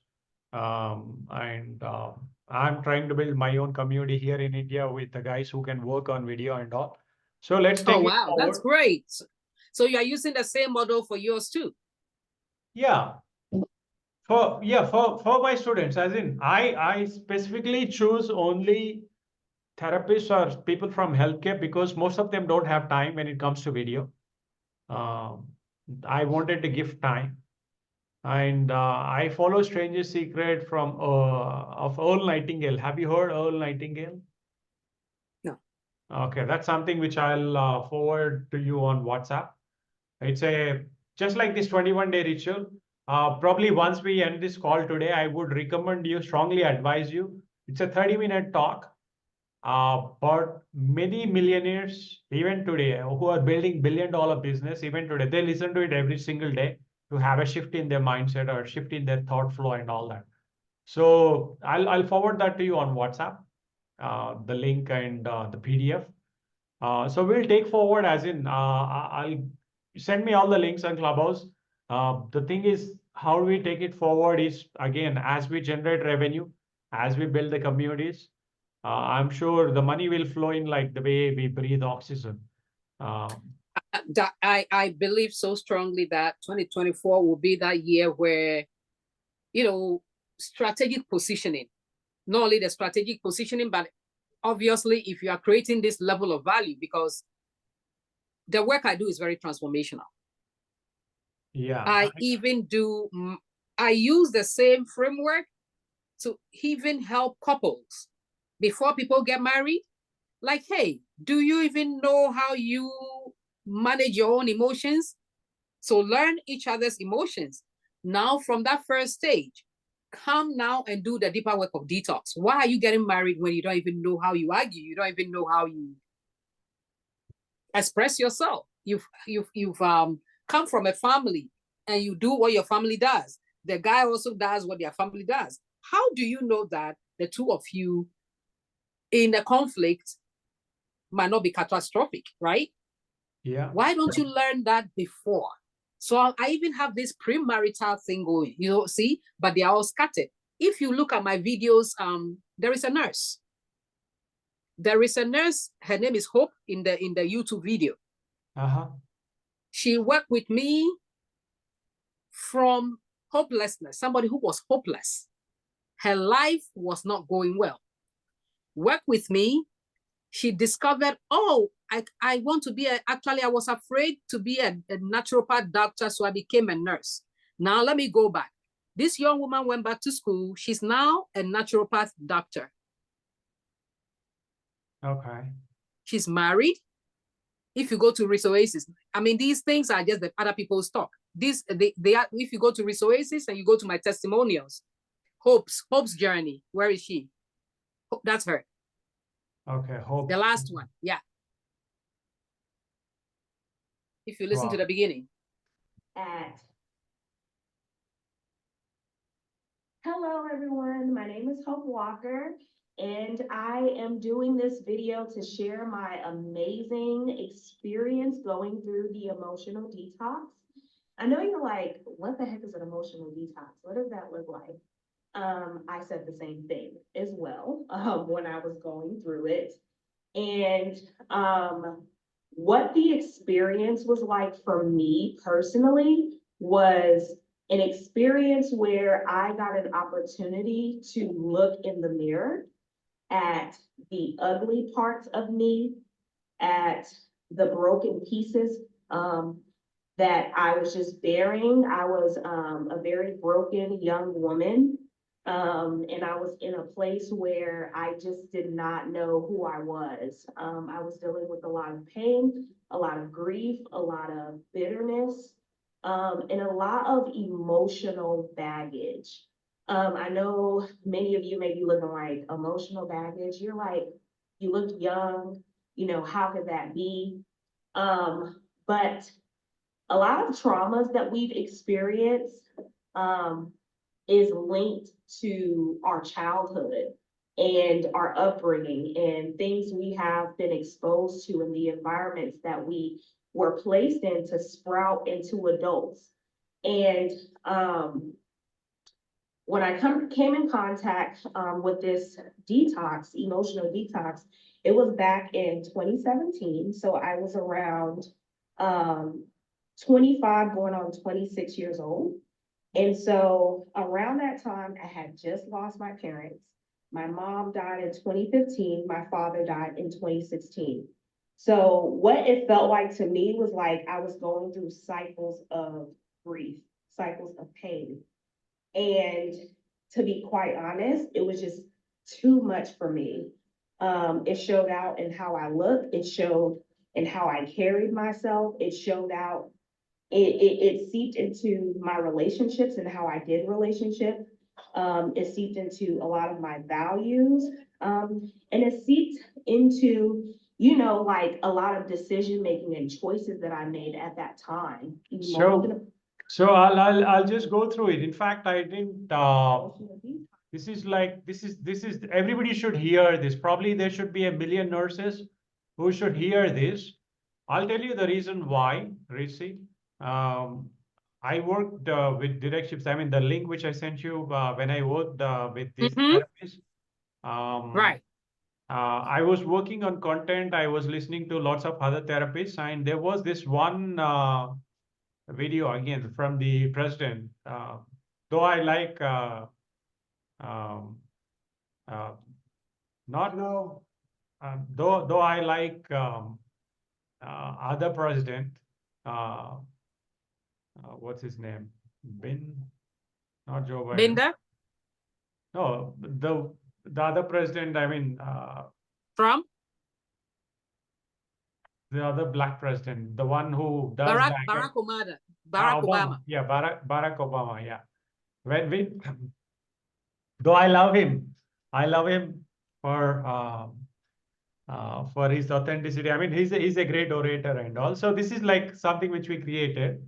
And I'm trying to build my own community here in India with the guys who can work on video and all. So let's Oh, take it wow, that's forward. great. So you are using the same model for yours too? Yeah. For my students, as in I specifically choose only therapists or people from healthcare because most of them don't have time when it comes to video. Um, I wanted to give time. And I follow Stranger's Secret from of Earl Nightingale. Have you heard Earl Nightingale? No. Okay, that's something which I'll forward to you on WhatsApp. It's a just like this 21-day ritual. Probably once we end this call today, I would recommend you, strongly advise you. It's a 30-minute talk. But many millionaires, even today, who are building billion-dollar business, even today, they listen to it every single day to have a shift in their mindset or shift in their thought flow and all that. So I'll forward that to you on WhatsApp, the link and the PDF. So we'll take forward as in I'll send me all the links on Clubhouse. The thing is, how we take it forward is again as we generate revenue, as we build the communities. I'm sure the money will flow in like the way we breathe oxygen. I believe so strongly that 2024 will be that year where, strategic positioning, not only the strategic positioning, but obviously if you are creating this level of value, because the work I do is very transformational. Yeah. I use the same framework to even help couples before people get married. Like, hey, do you even know how you manage your own emotions? So learn each other's emotions. Now, from that first stage, come now and do the deeper work of detox. Why are you getting married when you don't even know how you argue? You don't even know how you express yourself. You've come from a family and you do what your family does. The guy also does what their family does. How do you know that the two of you in a conflict might not be catastrophic, right? Yeah. Why don't you learn that before? So I even have this premarital thing going, see, but they are all scattered. If you look at my videos, there is a nurse. There is a nurse, her name is Hope in the YouTube video. She worked with me from hopelessness, somebody who was hopeless. Her life was not going well. Worked with me, she discovered, I want to be actually, I was afraid to be a naturopath doctor, so I became a nurse. Now let me go back. This young woman went back to school. She's now a naturopath doctor. Okay. She's married. If you go to Resources, I mean, these things are just the other people's talk. They are, if you go to Resources and you go to my testimonials, Hope's journey, where is she? That's her. Okay, Hope. The last one, yeah. If you listen to the beginning. Hello, everyone. My name is Hope Walker, and I am doing this video to share my amazing experience going through the emotional detox. I know you're like, what the heck is an emotional detox? What does that look like? I said the same thing as well when I was going through it. And what the experience was like for me personally was an experience where I got an opportunity to look in the mirror at the ugly parts of me, at the broken pieces that I was just bearing. I was a very broken young woman. And I was in a place where I just did not know who I was. I was dealing with a lot of pain, a lot of grief, a lot of bitterness, and a lot of emotional baggage. I know many of you may be looking like emotional baggage. You're like, you look young, you know, how could that be? But a lot of traumas that we've experienced is linked to our childhood and our upbringing and things we have been exposed to in the environments that we were placed in to sprout into adults. And when I came in contact with this detox, emotional detox, it was back in 2017. So I was around 25 going on 26 years old. And so around that time, I had just lost my parents. My mom died in 2015. My father died in 2016. So what it felt like to me was like I was going through cycles of grief, cycles of pain. And to be quite honest, it was just too much for me. It showed out in how I looked. It showed in how I carried myself. It showed out it seeped into my relationships and how I did relationship. It seeped into a lot of my values. And it seeped into, you know, like a lot of decision making and choices that I made at that time. So I'll just go through it. In fact, I didn't. This is everybody should hear this. Probably there should be 1 million nurses who should hear this. I'll tell you the reason why, Rishi. I worked with direct ships. I mean, the link which I sent you when I worked with this therapist. Right. I was working on content. I was listening to lots of other therapists, and there was this one video again from the president. Though I like not know, though I like other president. What's his name? Not Joe Biden. Binder? No, the other president, I mean, Trump? the other black president, the one who does Barack Obama. Barack Obama. Yeah, Barack Obama. Yeah. When we, though I love him for his authenticity. I mean, he's a great orator, and also this is like something which we created.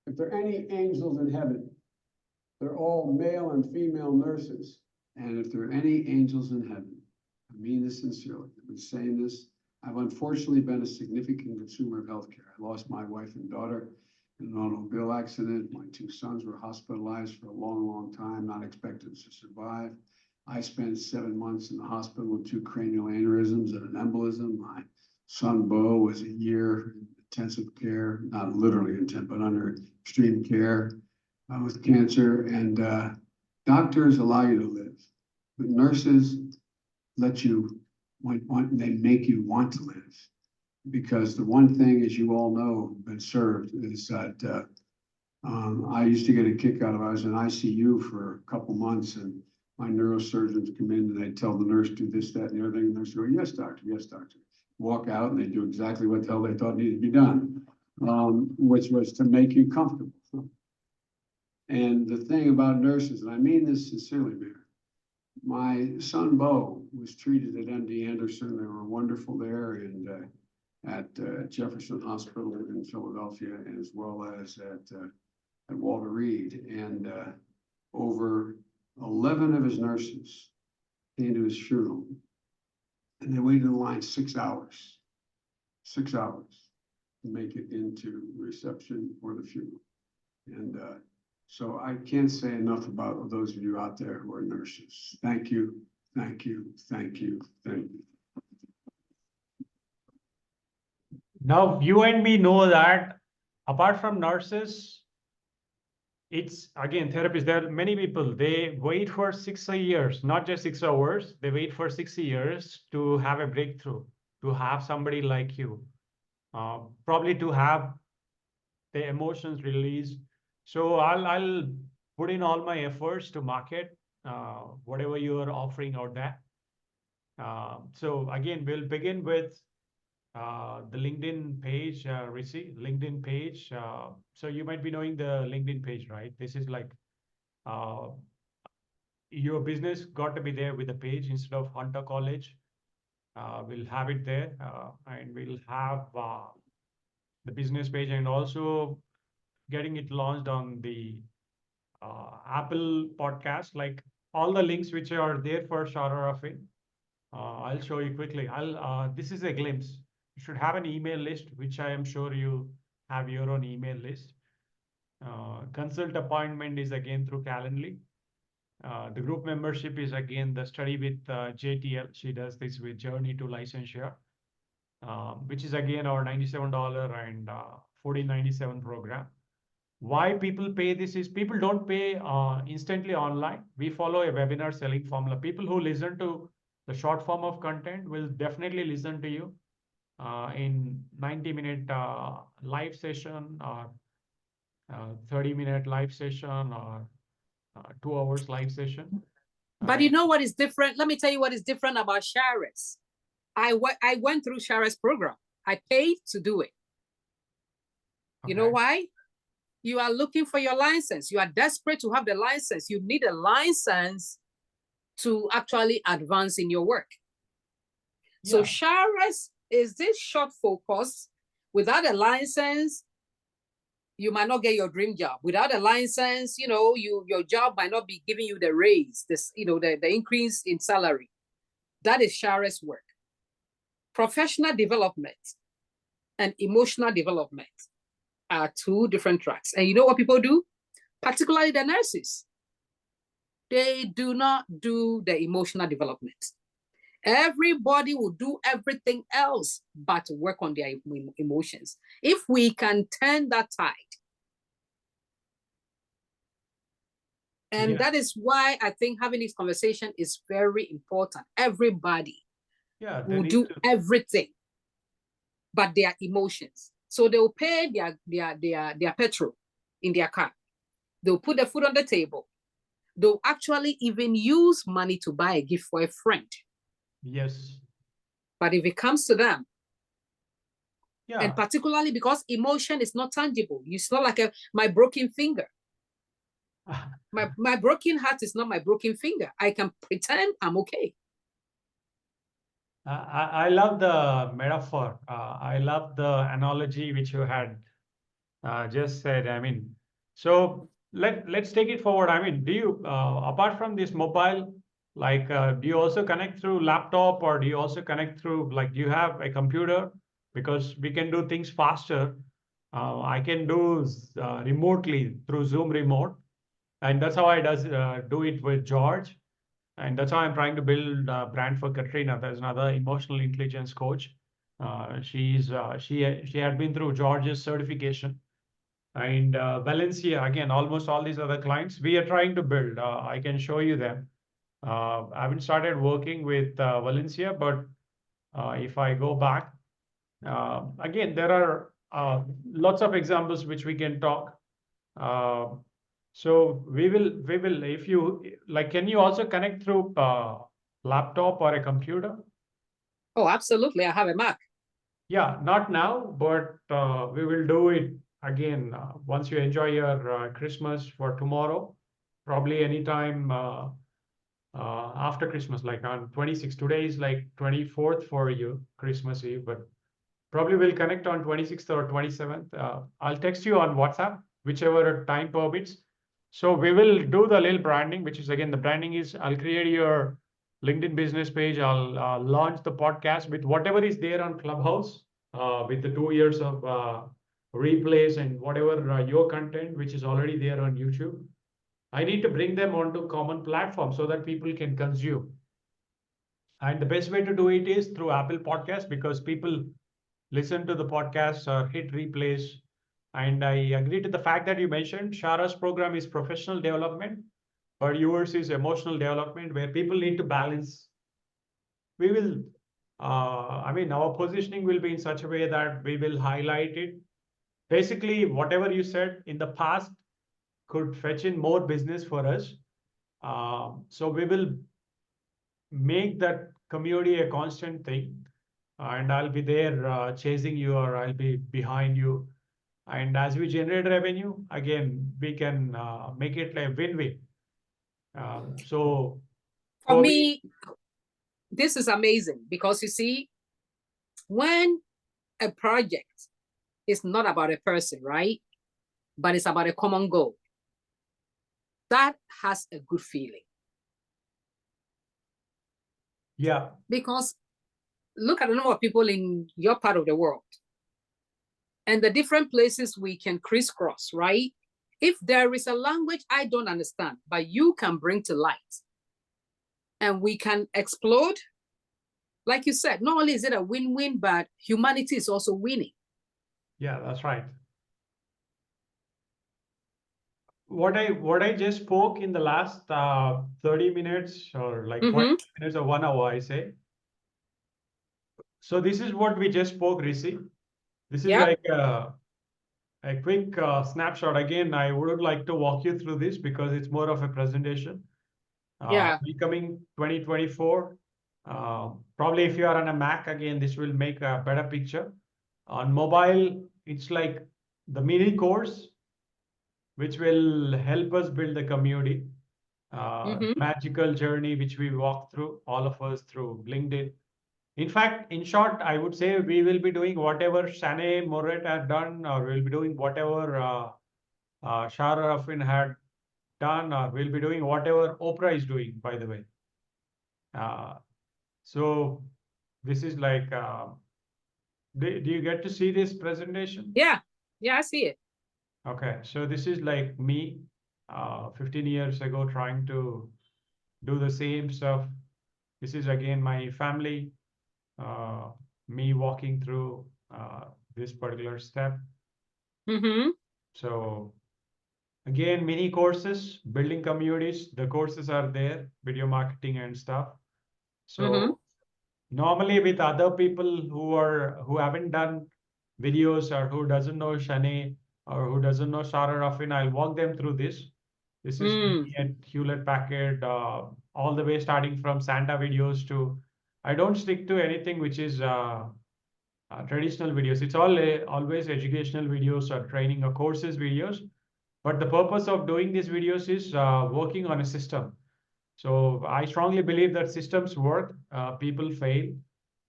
If there are any angels in heaven, they're all male and female nurses. And if there are any angels in heaven, I mean this sincerely. I've been saying this. I've unfortunately been a significant consumer of healthcare. I lost my wife and daughter in an automobile accident. My 2 sons were hospitalized for a long, long time, not expected to survive. I spent 7 months in the hospital with 2 cranial aneurysms and an embolism. My son, Bo, was a year in intensive care, not literally intensive, but under extreme care with cancer. And doctors allow you to live, but nurses let you, they make you want to live. Because the one thing, as you all know, been served, is that I used to get a kick out of, I was in ICU for a couple months, and my neurosurgeons come in and they tell the nurse, do this, that, and the other thing. And the nurse go, yes, doctor, yes, doctor. Walk out and they do exactly what the hell they thought needed to be done, which was to make you comfortable. And the thing about nurses, and I mean this sincerely, Mayor, my son Bo was treated at MD Anderson. They were wonderful there, and at Jefferson Hospital in Philadelphia, as well as at Walter Reed. And over 11 of his nurses came to his funeral, and they waited in line 6 hours, 6 hours to make it into reception or the funeral. And so I can't say enough about those of you out there who are nurses. Thank you, thank you, thank you, thank you. Now, you and me know that apart from nurses, it's again therapists. There are many people, they wait for 6 years, not just 6 hours. They wait for 6 years to have a breakthrough, to have somebody like you, probably to have the emotions released. So I'll put in all my efforts to market whatever you are offering out there. So again, we'll begin with the LinkedIn page, Rishi, LinkedIn page. So you might be knowing the LinkedIn page, right? This is like your business got to be there with the page instead of Hunter College. We'll have it there, and we'll have the business page, and also getting it launched on the Apple podcast, like all the links which are there for Shara Rafi. I'll show you quickly. This is a glimpse. You should have an email list, which I am sure you have your own email list. Consult appointment is again through Calendly. The group membership is again the study with JTL. She does this with Journey to Licensure, which is again our $97 and $14.97 program. Why people pay this is people don't pay instantly online. We follow a webinar selling formula. People who listen to the short form of content will definitely listen to you in 90-minute live session, or 30-minute live session, or 2 hours live session. But you know what is different? Let me tell you what is different about Shara's. I went through Shara's program. I paid to do it. You know why? You are looking for your license. You are desperate to have the license. You need a license to actually advance in your work. Yeah. So Shara's is this short focus. Without a license, you might not get your dream job. Without a license, you know, your job might not be giving you the raise, the increase in salary. That is Shara's work. Professional development and emotional development are 2 different tracks. And you know what people do? Particularly the nurses. They do not do the emotional development. Everybody will do everything else but work on their emotions. If we can turn that tide, and that is why I think having this conversation is very important. Everybody will do everything but their emotions. So they will pay their petrol in their car. They'll put the food on the table. They'll actually even use money to buy a gift for a friend. Yes. But if it comes to them, and particularly because emotion is not tangible, it's not like my broken finger. My broken heart is not my broken finger. I can pretend I'm okay. I love the metaphor. I love the analogy which you had just said. I mean, so let's take it forward. I mean, do you, apart from this mobile, like, do you also connect through laptop, or do you also connect through, like, do you have a computer? Because we can do things faster. I can do remotely through Zoom remote. And that's how I do it with George. And that's how I'm trying to build a brand for Katrina. There's another emotional intelligence coach. She had been through George's certification. And Valencia, again, almost all these other clients, we are trying to build. I can show you them. I haven't started working with Valencia, but if I go back, again, there are lots of examples which we can talk. So we will, if you like, can you also connect through laptop or a computer? Oh, absolutely. I have a Mac. Yeah, not now, but we will do it again once you enjoy your Christmas for tomorrow, probably anytime after Christmas, like on 26th. Today is like 24th for you, Christmas Eve, but probably we'll connect on 26th or 27th. I'll text you on WhatsApp, whichever time permits. So we will do the little branding, which is again, the branding is I'll create your LinkedIn business page. I'll launch the podcast with whatever is there on Clubhouse, with the 2 years of replays and whatever your content, which is already there on YouTube. I need to bring them onto common platform so that people can consume. And the best way to do it is through Apple Podcasts, because people listen to the podcast or hit replays. And I agree to the fact that you mentioned Shara's program is professional development, but yours is emotional development, where people need to balance. We will, I mean, our positioning will be in such a way that we will highlight it. Basically, whatever you said in the past could fetch in more business for us. So we will make that community a constant thing, and I'll be there chasing you, or I'll be behind you. And as we generate revenue, again, we can make it a win-win. So For for me, this is amazing because you see, when a project is not about a person, right? But it's about a common goal, that has a good feeling. yeah, Because look at the number of people in your part of the world and the different places we can crisscross, right? If there is a language I don't understand, but you can bring to light and we can explode, like you said, not only is it a win-win, but humanity is also winning. yeah, that's right. What I just spoke in the last 30 minutes or like 20 minutes or 1 hour, I say. So this is what we just spoke, Rishi. This is like a quick snapshot. Again, I would like to walk you through this because it's more of a presentation. Becoming 2024. Probably if you are on a Mac, again, this will make a better picture. On mobile, it's like the mini course, which will help us build the community. Magical journey, which we walk through, all of us through LinkedIn. In fact, in short, I would say we will be doing whatever Shanae Moret had done, or we'll be doing whatever Shara Ruffin had done, or we'll be doing whatever Oprah is doing, by the way. So this is like, do you get to see this presentation? Yeah, I see it. Okay, so this is like me 15 years ago trying to do the same stuff. This is again my family, me walking through this particular step. So again, mini courses, building communities, the courses are there, video marketing and stuff. So normally with other people who haven't done videos, or who doesn't know Shanae, or who doesn't know Shara Ruffin, I'll walk them through this. This is me at Hewlett Packard, all the way starting from Santa videos to, I don't stick to anything which is traditional videos. It's all always educational videos or training or courses videos. But the purpose of doing these videos is working on a system. So I strongly believe that systems work, people fail.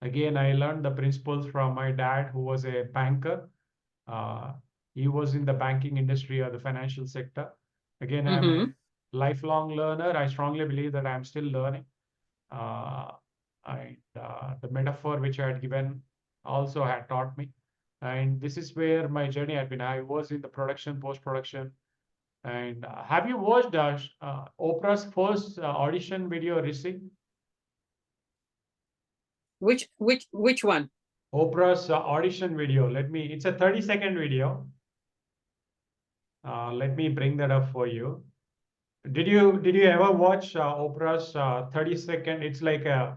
Again, I learned the principles from my dad, who was a banker. He was in the banking industry or the financial sector. Again, I'm a lifelong learner. I strongly believe that I'm still learning. And the metaphor which I had given also had taught me. And this is where my journey had been. I was in the production, post-production. And have you watched Oprah's first audition video, Rishi? Which one? Oprah's audition video. It's a 30-second video. Let me bring that up for you. Did you ever watch Oprah's 30-second? It's like a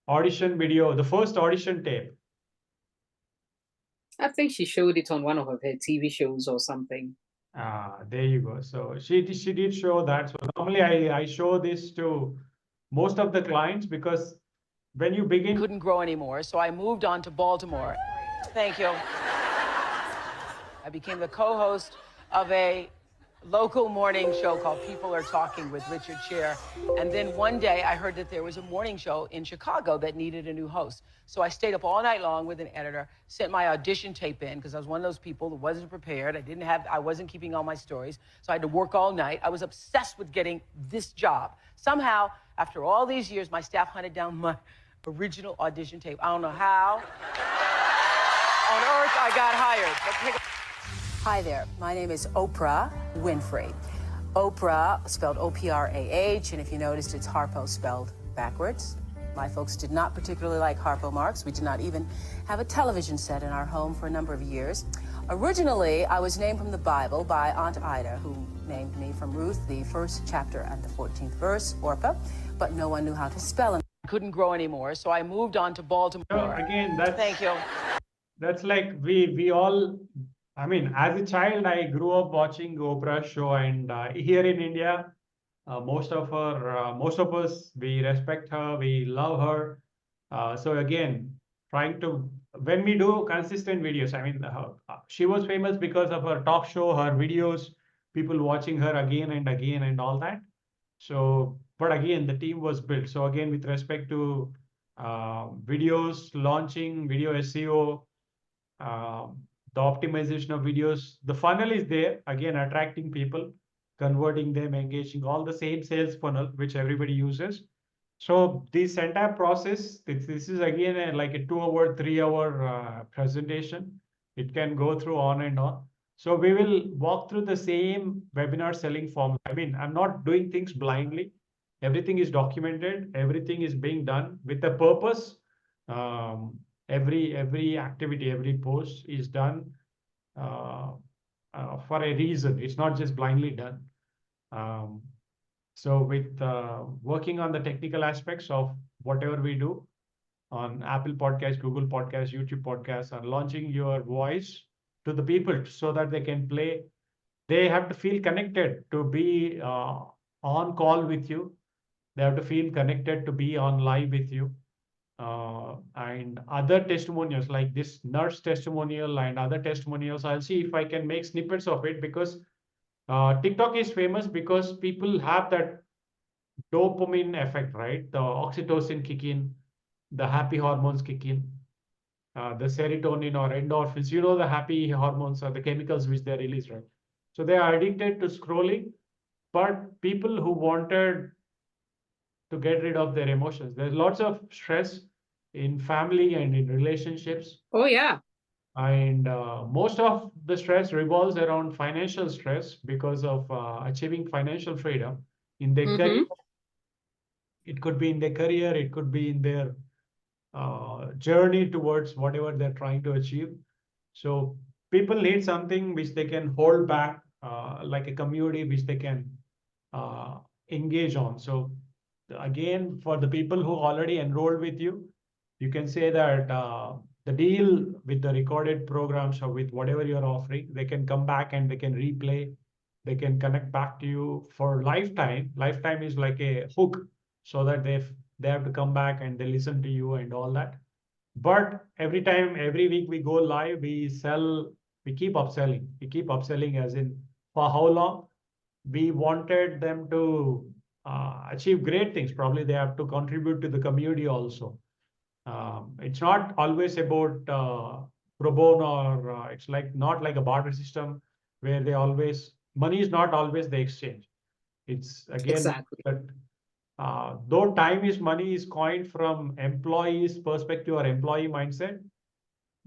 audition video, the first audition tape. I think she showed it on one of her TV shows or something. There you go. So she did show that. So normally I show this to most of the clients because when you begin, Couldn't grow anymore, so I moved on to Baltimore. Thank you. I became the co-host of a local morning show called People Are Talking with Richard Scher. And then one day I heard that there was a morning show in Chicago that needed a new host. So I stayed up all night long with an editor, sent my audition tape in because I was one of those people who wasn't prepared. I wasn't keeping all my stories. So I had to work all night. I was obsessed with getting this job. Somehow, after all these years, my staff hunted down my original audition tape. I don't know how on earth I got hired. Hi there, my name is Oprah Winfrey. Oprah, spelled O-P-R-A-H, and if you noticed, it's Harpo spelled backwards. My folks did not particularly like Harpo marks. We did not even have a television set in our home for a number of years. Originally, I was named from the Bible by Aunt Ida, who named me from Ruth, the 1st chapter and the 14th verse, Orpah, but no one knew how to spell it. Couldn't grow anymore, so I moved on to Baltimore. so again, that's Thank you. that's like we all. I mean, as a child, I grew up watching Oprah's show, and here in India, most of us, we respect her, we love her. So again, trying to when we do consistent videos, I mean, she was famous because of her talk show, her videos, people watching her again and again, and all that. So, but again, the team was built. So again, with respect to videos, launching, video SEO, um, the optimization of videos, the funnel is there, again, attracting people, converting them, engaging, all the same sales funnel, which everybody uses. So this entire process, this is again like a 2 hour, 3 hour presentation. It can go through on and on. So we will walk through the same webinar selling form. I mean, I'm not doing things blindly. Everything is documented. Everything is being done with a purpose. Every activity, every post is done uh, for a reason. It's not just blindly done. Um, so with working on the technical aspects of whatever we do on Apple Podcasts, Google Podcasts, YouTube Podcasts, and launching your voice to the people so that they can play. They have to feel connected to be on call with you. They have to feel connected to be on live with you. And other testimonials like this nurse testimonial and other testimonials, I'll see if I can make snippets of it because TikTok is famous because people have that dopamine effect, right? The oxytocin kick in, the happy hormones kick in, the serotonin or endorphins, the happy hormones are the chemicals which they release, right? So they are addicted to scrolling, but people who wanted to get rid of their emotions, there's lots of stress in family and in relationships. Oh, yeah. And most of the stress revolves around financial stress because of achieving financial freedom in their career. It could be in their career, it could be in their journey towards whatever they're trying to achieve. So people need something which they can hold back, like a community which they can engage on. So again, for the people who already enrolled with you, you can say that the deal with the recorded programs or with whatever you're offering, they can come back and they can replay, they can connect back to you for lifetime. Lifetime is like a hook so that they have to come back and they listen to you and all that. But every time, every week we go live, we keep upselling. We keep upselling as in for how long? We wanted them to achieve great things. Probably they have to contribute to the community also. It's not always about pro bono or it's like not like a barter system where money is not always the exchange. It's again Exactly. that though time is money is coined from employees' perspective or employee mindset,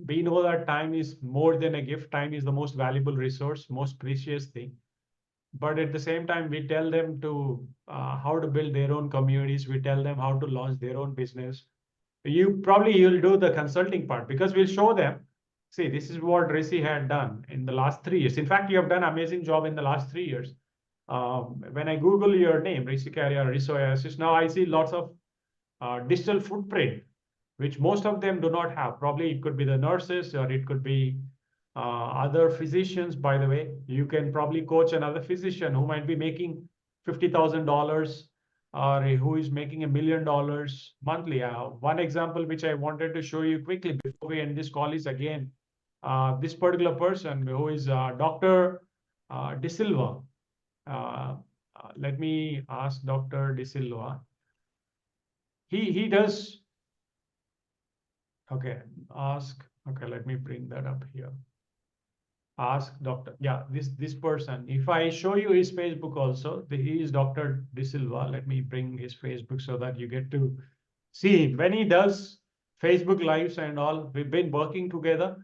we know that time is more than a gift. Time is the most valuable resource, most precious thing. But at the same time, we tell them to how to build their own communities. We tell them how to launch their own business. You'll do the consulting part because we'll show them. See, this is what Rishi had done in the last 3 years. In fact, you have done an amazing job in the last 3 years. When I Google your name, Rishi Carrier, Risoyasis, now I see lots of digital footprint, which most of them do not have. Probably it could be the nurses or it could be Other physicians, by the way, you can probably coach another physician who might be making $50,000 or who is making $1 million monthly. One example which I wanted to show you quickly before we end this call is again this particular person who is Dr. De Silva. Let me ask Dr. De Silva. He does. Okay, ask. Okay, let me bring that up here. Ask Dr. Yeah, this person. If I show you his Facebook also, he is Dr. De Silva. Let me bring his Facebook so that you get to see when he does Facebook lives and all. We've been working together.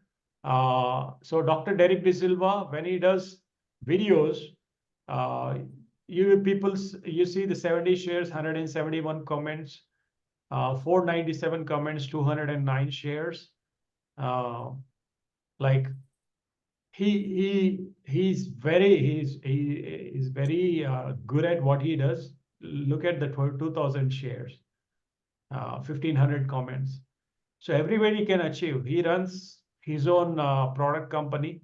So Dr. Derek De Silva, when he does videos, you see the 70 shares, 171 comments, 497 comments, 209 shares. Like he's very good at what he does. Look at the 2,000 shares, 1,500 comments. So everybody can achieve. He runs his own product company.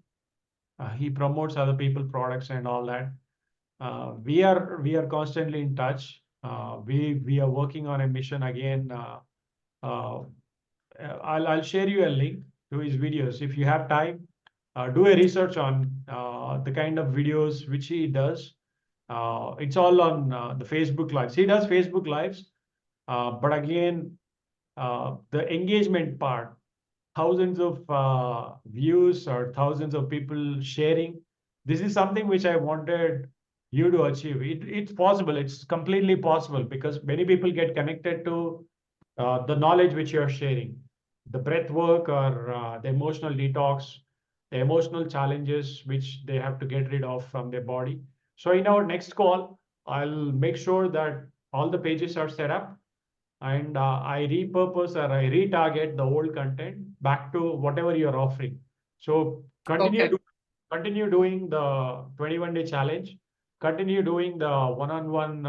He promotes other people's products and all that. We are constantly in touch. We are working on a mission again. I'll share you a link to his videos if you have time. Do a research on the kind of videos which he does. It's all on the Facebook Lives. He does Facebook Lives, but again, the engagement part, thousands of views or thousands of people sharing. This is something which I wanted you to achieve. It's possible. It's completely possible because many people get connected to the knowledge which you're sharing, the breath work or the emotional detox, the emotional challenges which they have to get rid of from their body. So in our next call, I'll make sure that all the pages are set up and I repurpose or I retarget the old content back to whatever you're offering. So continue doing the 21-day challenge, continue doing the one-on-one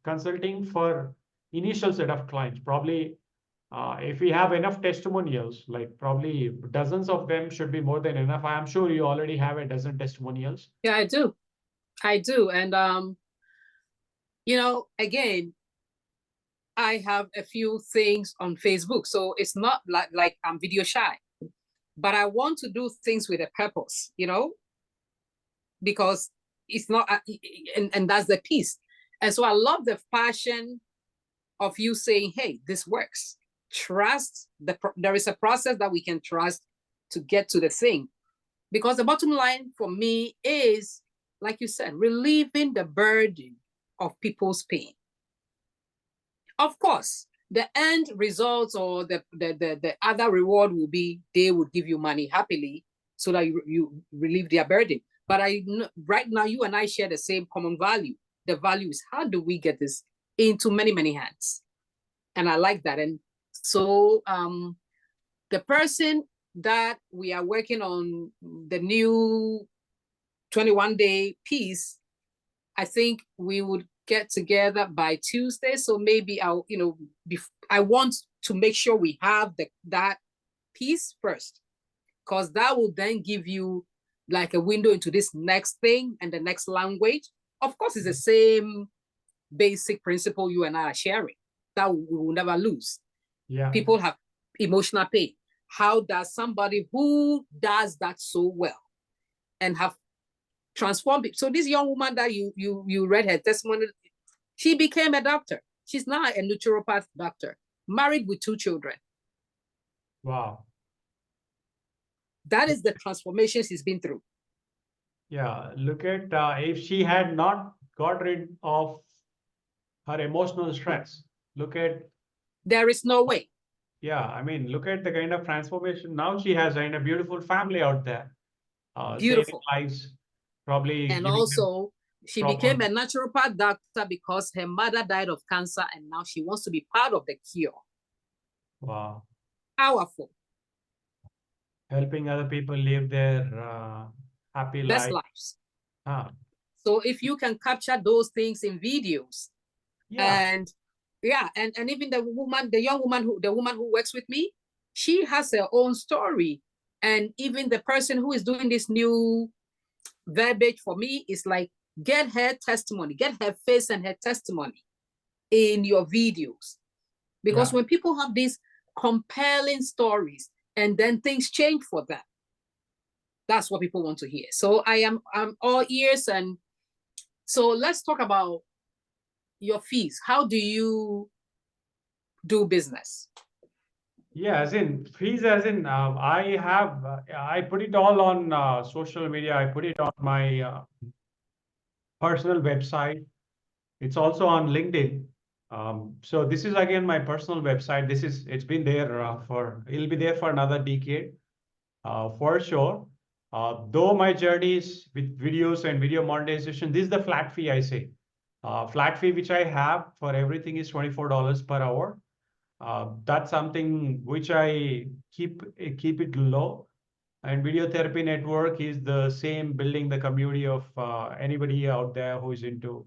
consulting for initial set of clients. Probably if we have enough testimonials, like probably dozens of them should be more than enough. I'm sure you already have a dozen testimonials. Yeah, I do. And, again, I have a few things on Facebook. So it's not like I'm video shy, but I want to do things with a purpose, because it's not, and that's the piece. And so I love the passion of you saying, hey, this works. Trust, there is a process that we can trust to get to the thing. Because the bottom line for me is, like you said, relieving the burden of people's pain. Of course, the end results or the other reward will be they will give you money happily so that you relieve their burden. But right now, you and I share the same common value. The value is how do we get this into many, many hands? And I like that. And so the person that we are working on the new 21-day piece, I think we would get together by Tuesday. So maybe I want to make sure we have that piece first, because that will then give you like a window into this next thing and the next language. Of course, it's the same basic principle you and I are sharing that we will never lose. Yeah. People have emotional pain. How does somebody who does that so well and have transformed it? So this young woman that you read her testimony, she became a doctor. She's now a naturopath doctor, married with 2 children. Wow. That is the transformation she's been through. Yeah, look at if she had not got rid of her emotional stress, look at. There is no way. Yeah, I mean, look at the kind of transformation. Now she has a beautiful family out there. Beautiful. Saving lives, probably. And also, she became a naturopath doctor because her mother died of cancer and now she wants to be part of the cure. Wow. Powerful. Helping other people live their happy Best lives. So if you can capture those things in videos, and even the woman who works with me, she has her own story And even the person who is doing this new verbiage for me is like, get her testimony, get her face and her testimony in your videos. Because when people have these compelling stories and then things change for them, that's what people want to hear. So I'm all ears. And so let's talk about your fees. How do you do business? Yeah, as in fees, as in I put it all on social media. I put it on my personal website. It's also on LinkedIn. So this is again my personal website. It's been there it'll be there for another decade, for sure. Though my journey is with videos and video monetization, this is the flat fee I say. Flat fee which I have for everything is $24 per hour. That's something which I keep it low. And Video Therapy Network is the same, building the community of anybody out there who is into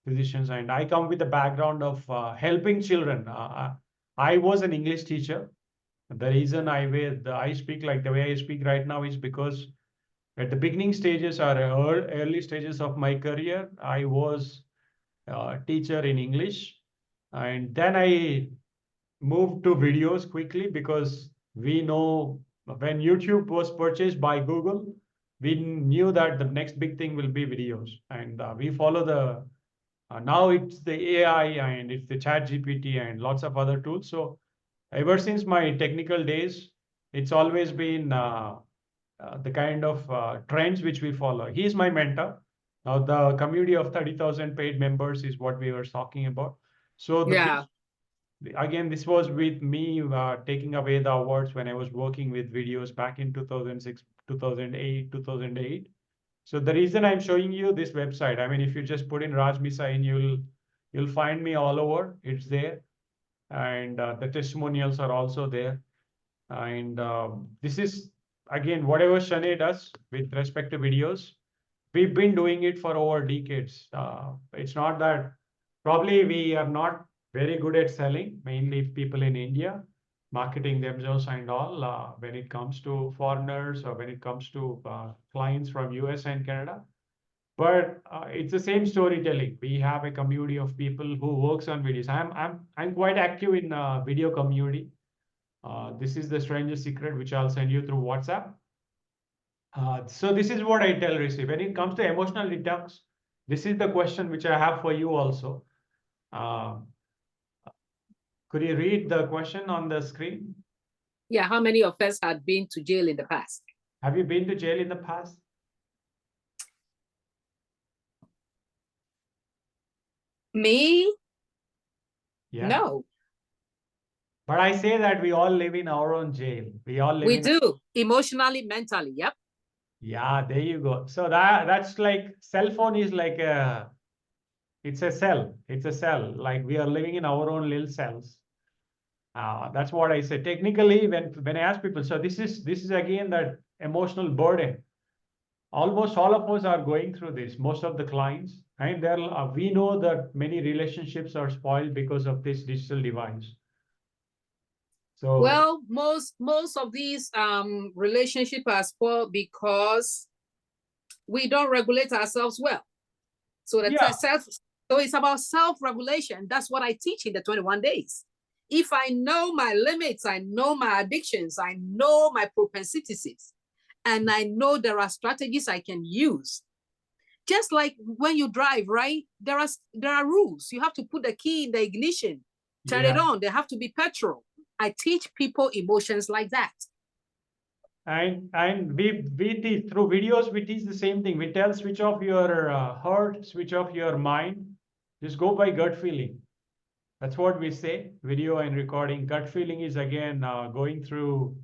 physicians. And I come with the background of helping children. I was an English teacher. The reason I speak like the way I speak right now is because at the beginning stages or early stages of my career, I was a teacher in English. And then I moved to videos quickly because we know when YouTube was purchased by Google, we knew that the next big thing will be videos. And we follow now it's the AI and it's the chat GPT and lots of other tools. So ever since my technical days, it's always been the kind of trends which we follow. He's my mentor. Now the community of 30,000 paid members is what we were talking about. So again, this was with me taking away the awards when I was working with videos back in 2006, 2008, 2008. So the reason I'm showing you this website, I mean, if you just put in Raj Meesa in, you'll find me all over. It's there, and the testimonials are also there. And this is again whatever Shane does with respect to videos. We've been doing it for over decades. It's not that probably we are not very good at selling, mainly people in India, marketing themselves and all when it comes to foreigners or when it comes to clients from US and Canada. But it's the same storytelling. We have a community of people who works on videos. I'm quite active in video community. This is the strangest secret, which I'll send you through WhatsApp. So this is what I tell Rishi. When it comes to emotional detox, this is the question which I have for you also. Could you read the question on the screen? Yeah, how many of us had been to jail in the past? Have you been to jail in the past? Me? Yeah. No. But I say that we all live in our own jail. We do, emotionally, mentally. Yep. Yeah, there you go. So that's like cell phone is like it's a cell. It's a cell. Like we are living in our own little cells. That's what I say. Technically, when I ask people, so this is again that emotional burden. Almost all of us are going through this. Most of the clients, and we know that many relationships are spoiled because of this digital device. So well, most of these relationships are spoiled because we don't regulate ourselves well. So so it's about self-regulation. That's what I teach in the 21 days. If I know my limits, I know my addictions, I know my propensities, and I know there are strategies I can use. Just like when you drive, right? There are rules. You have to put the key in the ignition, turn it on. There have to be petrol. I teach people emotions like that. And we teach through videos. We teach the same thing. We tell switch off your heart, switch off your mind. Just go by gut feeling. That's what we say. Video and recording. Gut feeling is again going through.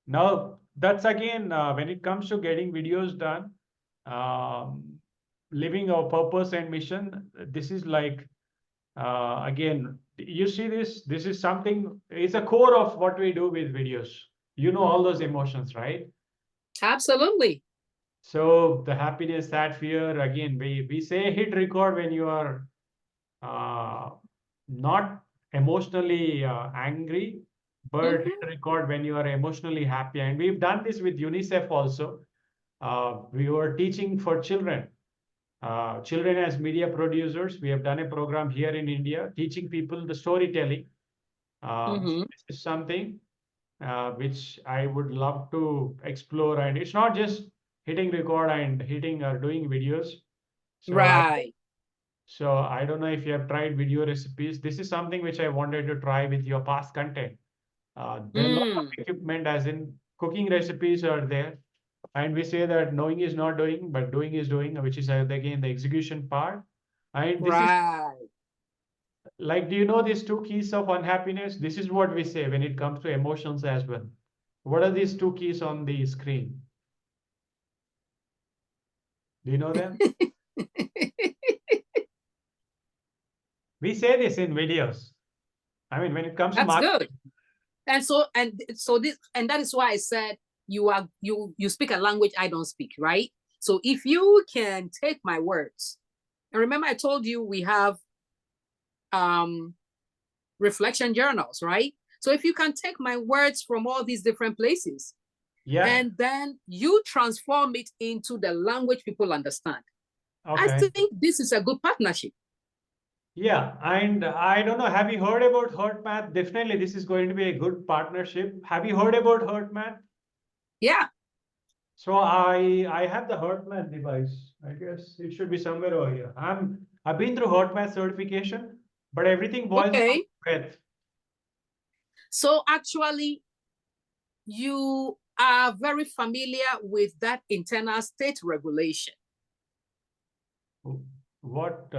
Now that's again when it comes to getting videos done, living our purpose and mission. This is like again. You see this. This is something. It's a core of what we do with videos. You know all those emotions, right? Absolutely. So the happiness, sad fear, again, we say hit record when you are not emotionally angry, per hit record when you are emotionally happy. And we've done this with UNICEF also. We were teaching for children. Children as media producers. We have done a program here in India, teaching people the storytelling. This is something which I would love to explore. And it's not just hitting record and hitting or doing videos. So I don't know if you have tried video recipes. This is something which I wanted to try with your past content. There are a lot of equipment, as in cooking recipes are there. And we say that knowing is not doing, but doing is doing, which is again the execution part. And this is like, do you know these 2 keys of unhappiness? This is what we say when it comes to emotions as well. What are these 2 keys on the screen? Do you know them? We say this in videos. I mean, when it comes to marketing. Good. And so that is why I said you speak a language I don't speak, right? So if you can take my words, and remember I told you we have reflection journals, right? So if you can take my words from all these different places, and then you transform it into the language people understand. I think this is a good partnership. Yeah, and I don't know, have you heard about HurtMath? Definitely, this is going to be a good partnership. Have you heard about HurtMath? Yeah. So I have the HurtMath device. I guess it should be somewhere over here. I've been through HurtMath certification, but everything boils down to breath. So actually, you are very familiar with that internal state regulation. What?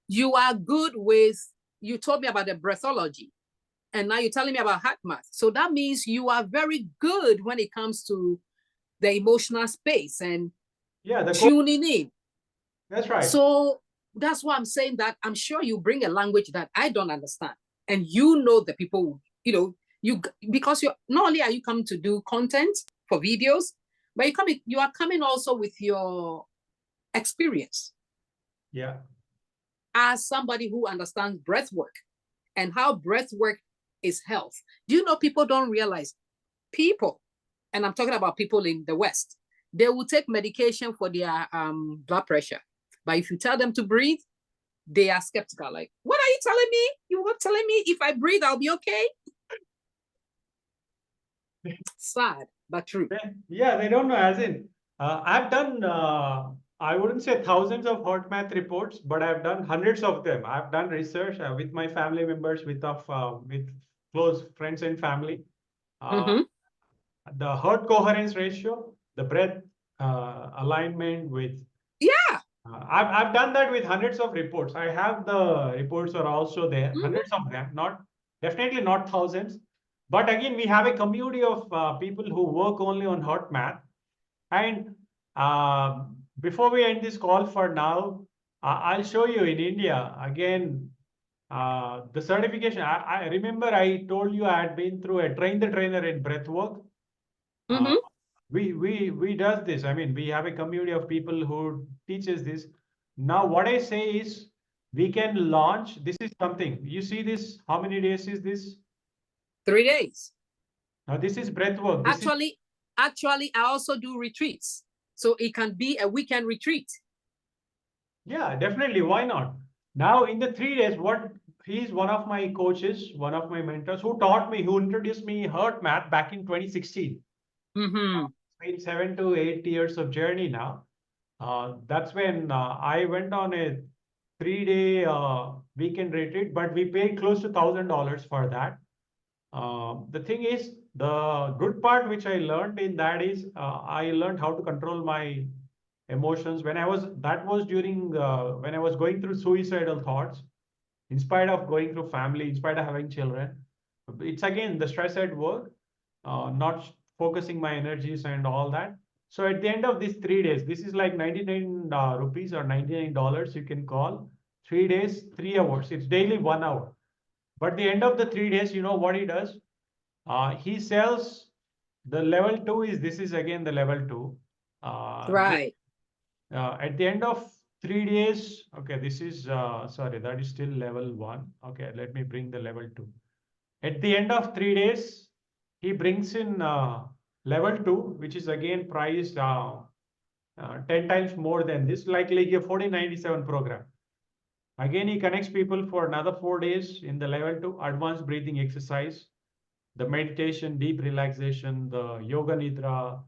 You are good with, you told me about the breathology, and now you're telling me about HurtMath. So that means you are very good when it comes to the emotional space and tuning in. That's right. So that's why I'm saying that I'm sure you bring a language that I don't understand. And you know the people, because you're not only are you coming to do content for videos, but you are coming also with your experience. Yeah. As somebody who understands breath work and how breath work is health. Do you know people don't realize people, and I'm talking about people in the West, they will take medication for their blood pressure. But if you tell them to breathe, they are skeptical. Like, what are you telling me? You were telling me if I breathe, I'll be okay? Sad, but true. Yeah, they don't know, as in, I've done, I wouldn't say thousands of HurtMath reports, but I've done hundreds of them. I've done research with my family members, with close friends and family. The heart coherence ratio, the breath alignment with. I've done that with hundreds of reports. I have the reports are also there, hundreds of them, definitely not thousands. But again, we have a community of people who work only on HurtMath. And before we end this call for now, I'll show you in India again the certification. I remember I told you I had been through a train the trainer in breathwork. We does this. I mean, we have a community of people who teaches this. Now, what I say is we can launch. This is something. You see this? How many days is this? 3 days. Now, this is breathwork. Actually, I also do retreats. So it can be a weekend retreat. Yeah, definitely. Why not? Now, in the 3 days, he's one of my coaches, one of my mentors who taught me, who introduced me HurtMath back in 2016. It's been 7 to 8 years of journey now. That's when I went on a 3-day weekend retreat, but we paid close to $1,000 for that. The thing is, the good part which I learned in that is I learned how to control my emotions when that was during when I was going through suicidal thoughts, in spite of going through family, in spite of having children. It's again the stress at work, not focusing my energies and all that. So at the end of these 3 days, this is like 99 rupees or $99 you can call. 3 days, 3 hours. It's daily 1 hour. But the end of the 3 days, you know what he does? He sells the level 2 this is again the level 2. Right. At the end of 3 days, okay, this is, sorry, that is still level 1. Okay, let me bring the level 2. At the end of 3 days, he brings in level 2, which is again priced 10 times more than this, like a 1497 program. Again, he connects people for another 4 days in the level 2 advanced breathing exercise, the meditation, deep relaxation, the yoga nidra,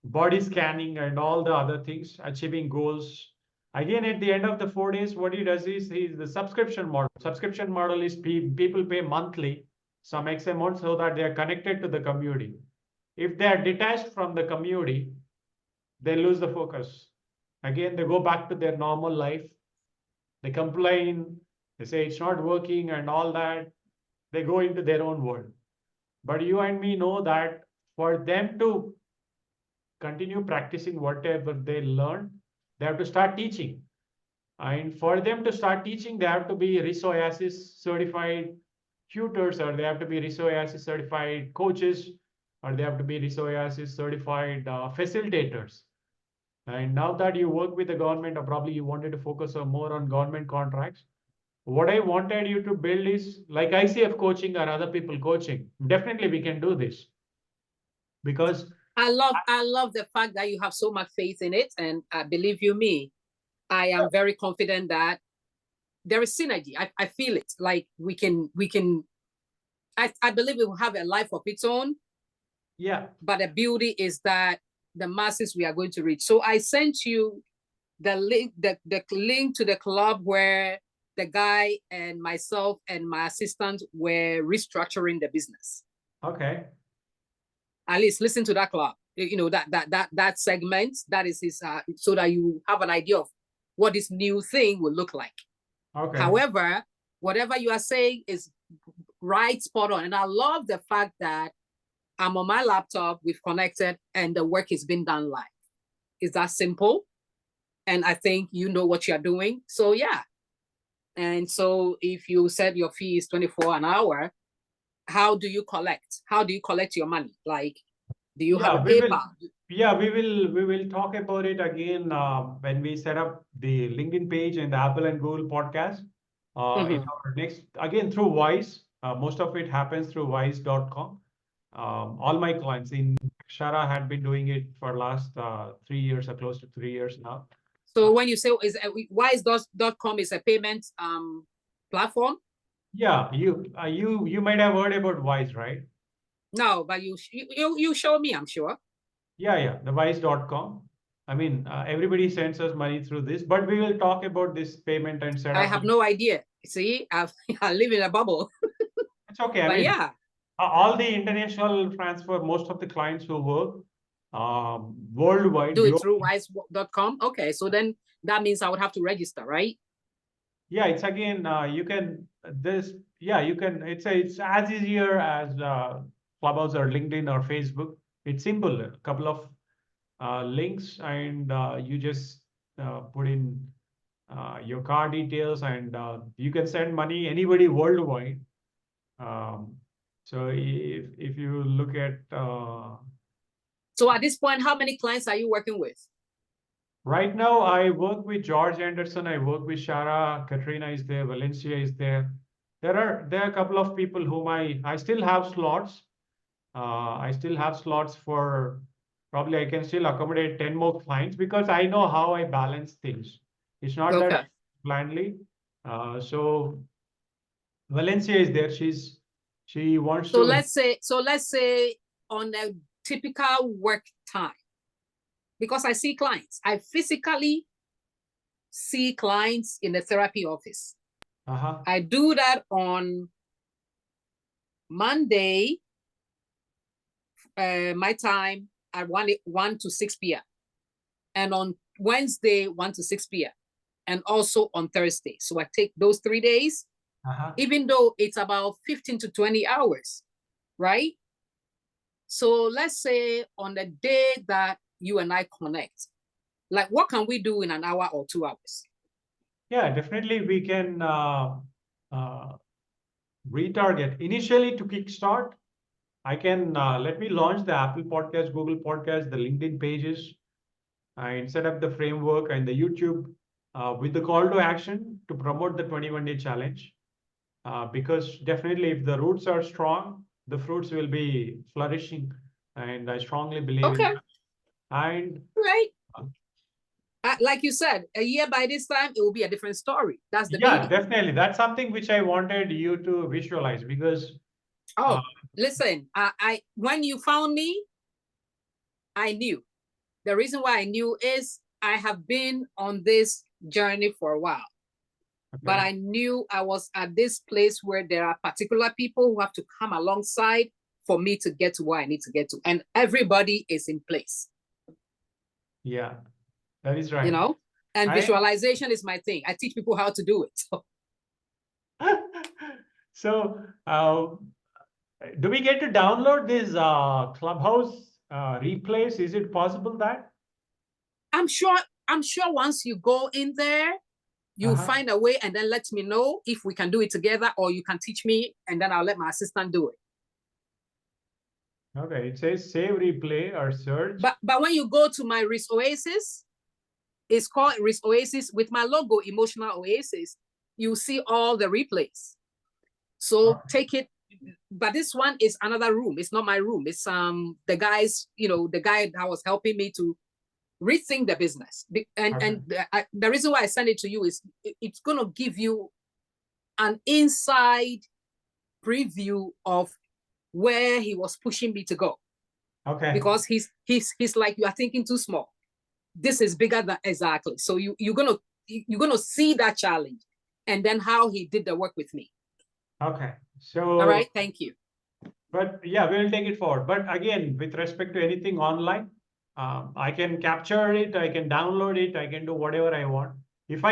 body scanning, and all the other things, achieving goals. Again, at the end of the 4 days, what he does is he's the subscription model. Subscription model is people pay monthly some X amount so that they are connected to the community. If they are detached from the community, they lose the focus. Again, they go back to their normal life. They complain, they say it's not working and all that. They go into their own world. But you and me know that for them to continue practicing whatever they learn, they have to start teaching. And for them to start teaching, they have to be RISOIASIS certified tutors, or they have to be RISOIASIS certified coaches, or they have to be RISOIASIS certified facilitators. And now that you work with the government, or probably you wanted to focus on more on government contracts, what I wanted you to build is like ICF coaching or other people coaching. Definitely we can do this, because I love the fact that you have so much faith in it, and believe you me, I am very confident that there is synergy. I feel it. Like we can. I believe it will have a life of its own. yeah. But the beauty is that the masses we are going to reach. So I sent you the link, the link to the club where the guy and myself and my assistant were restructuring the business. Okay. At least listen to that club. You know, that segment, that is his so that you have an idea of what this new thing will look like. Okay. However, whatever you are saying is right, spot on. And I love the fact that I'm on my laptop, we've connected, and the work is being done live. It's that simple. And I think you know what you're doing. So yeah. And so if you said your fee is 24 an hour, how do you collect? How do you collect your money? Like, do you have a PayPal? We will talk about it again when we set up the LinkedIn page and the Apple and Google podcast. In our next, again, through Wise. Most of it happens through wise.com. All my clients in Shara had been doing it for last 3 years or close to 3 years now. So when you say wise.com is a payment platform? Yeah, you might have heard about Wise, right? No, but you show me, I'm sure. Yeah, the wise.com. I mean, everybody sends us money through this, but we will talk about this payment and setup. I have no idea. See, I live in a bubble. It's okay. But I mean, yeah, all the international transfer, most of the clients who work worldwide. do it through wise.com. Okay, so then that means I would have to register, right? Yeah, it's again, you can you can, it's as easier as Clubhouse or LinkedIn or Facebook. It's simple, a couple of links, and you just put in your card details, and you can send money anybody worldwide. So if you look at So at this point, how many clients are you working with? right now, I work with George Anderson, I work with Shara, Katrina is there, Valencia is there. There are a couple of people whom I still have slots. I still have slots for, probably I can still accommodate 10 more clients, because I know how I balance things. It's not that I blindly. So Valencia is there. She wants So to. let's say on a typical work time, because I see clients, I physically see clients in the therapy office. I do that on Monday, my time at 1 to 6 p.m. and on Wednesday, 1 to 6 p.m. and also on Thursday. So I take those 3 days, even though it's about 15 to 20 hours, right? So let's say on the day that you and I connect, like what can we do in an hour or 2 hours? Yeah, definitely we can retarget. Initially, to kickstart, I can let me launch the Apple Podcast, Google Podcast, the LinkedIn pages, and set up the framework and the YouTube with the call to action to promote the 21-day challenge. because definitely if the roots are strong, the fruits will be flourishing. And I strongly believe in Okay, that. And right. Like you said, a year by this time, it will be a different story. That's the yeah, beauty. definitely. That's something which I wanted you to visualize because Oh, listen, when you found me, I knew. The reason why I knew is I have been on this journey for a while. But okay. I knew I was at this place where there are particular people who have to come alongside for me to get to where I need to get to. And everybody is in place, Yeah, that is you right. know? And I visualization is my thing. I teach people how to do it. so do we get to download this Clubhouse replays? Is it possible that? I'm sure once you go in there, you'll find a way and then let me know if we can do it together, or you can teach me and then I'll let my assistant do it. Okay, it says save replay or search. But when you go to my Risk Oasis, it's called Risk Oasis with my logo, Emotional Oasis. You see all the replays. So take it. But this one is another room. It's not my room. It's the guys, the guy that was helping me to rethink the business. And the reason why I send it to you is it's going to give you an inside preview of where he was pushing me to go. Okay. Because he's like, you are thinking too small. This is bigger than exactly. So you're gonna see that challenge, and then how he did the work with me. Okay. So All right, thank you. but yeah, we'll take it forward. But again, with respect to anything online, I can capture it, I can download it, I can do whatever I want. If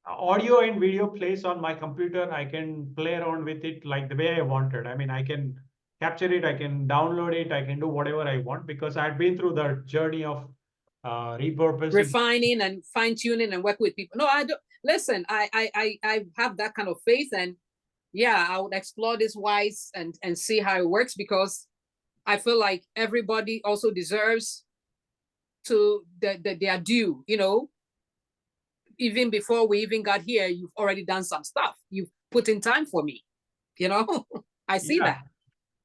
audio and video plays on my computer, I can play around with it like the way I wanted. I mean, I can capture it, I can download it, I can do whatever I want because I've been through the journey of repurposing, refining and fine-tuning and work with people. No, I don't. Listen, I have that kind of faith, and yeah, I would explore this wise and see how it works, because I feel like everybody also deserves to their due. Even before we even got here, you've already done some stuff. You've put in time for me. I see that.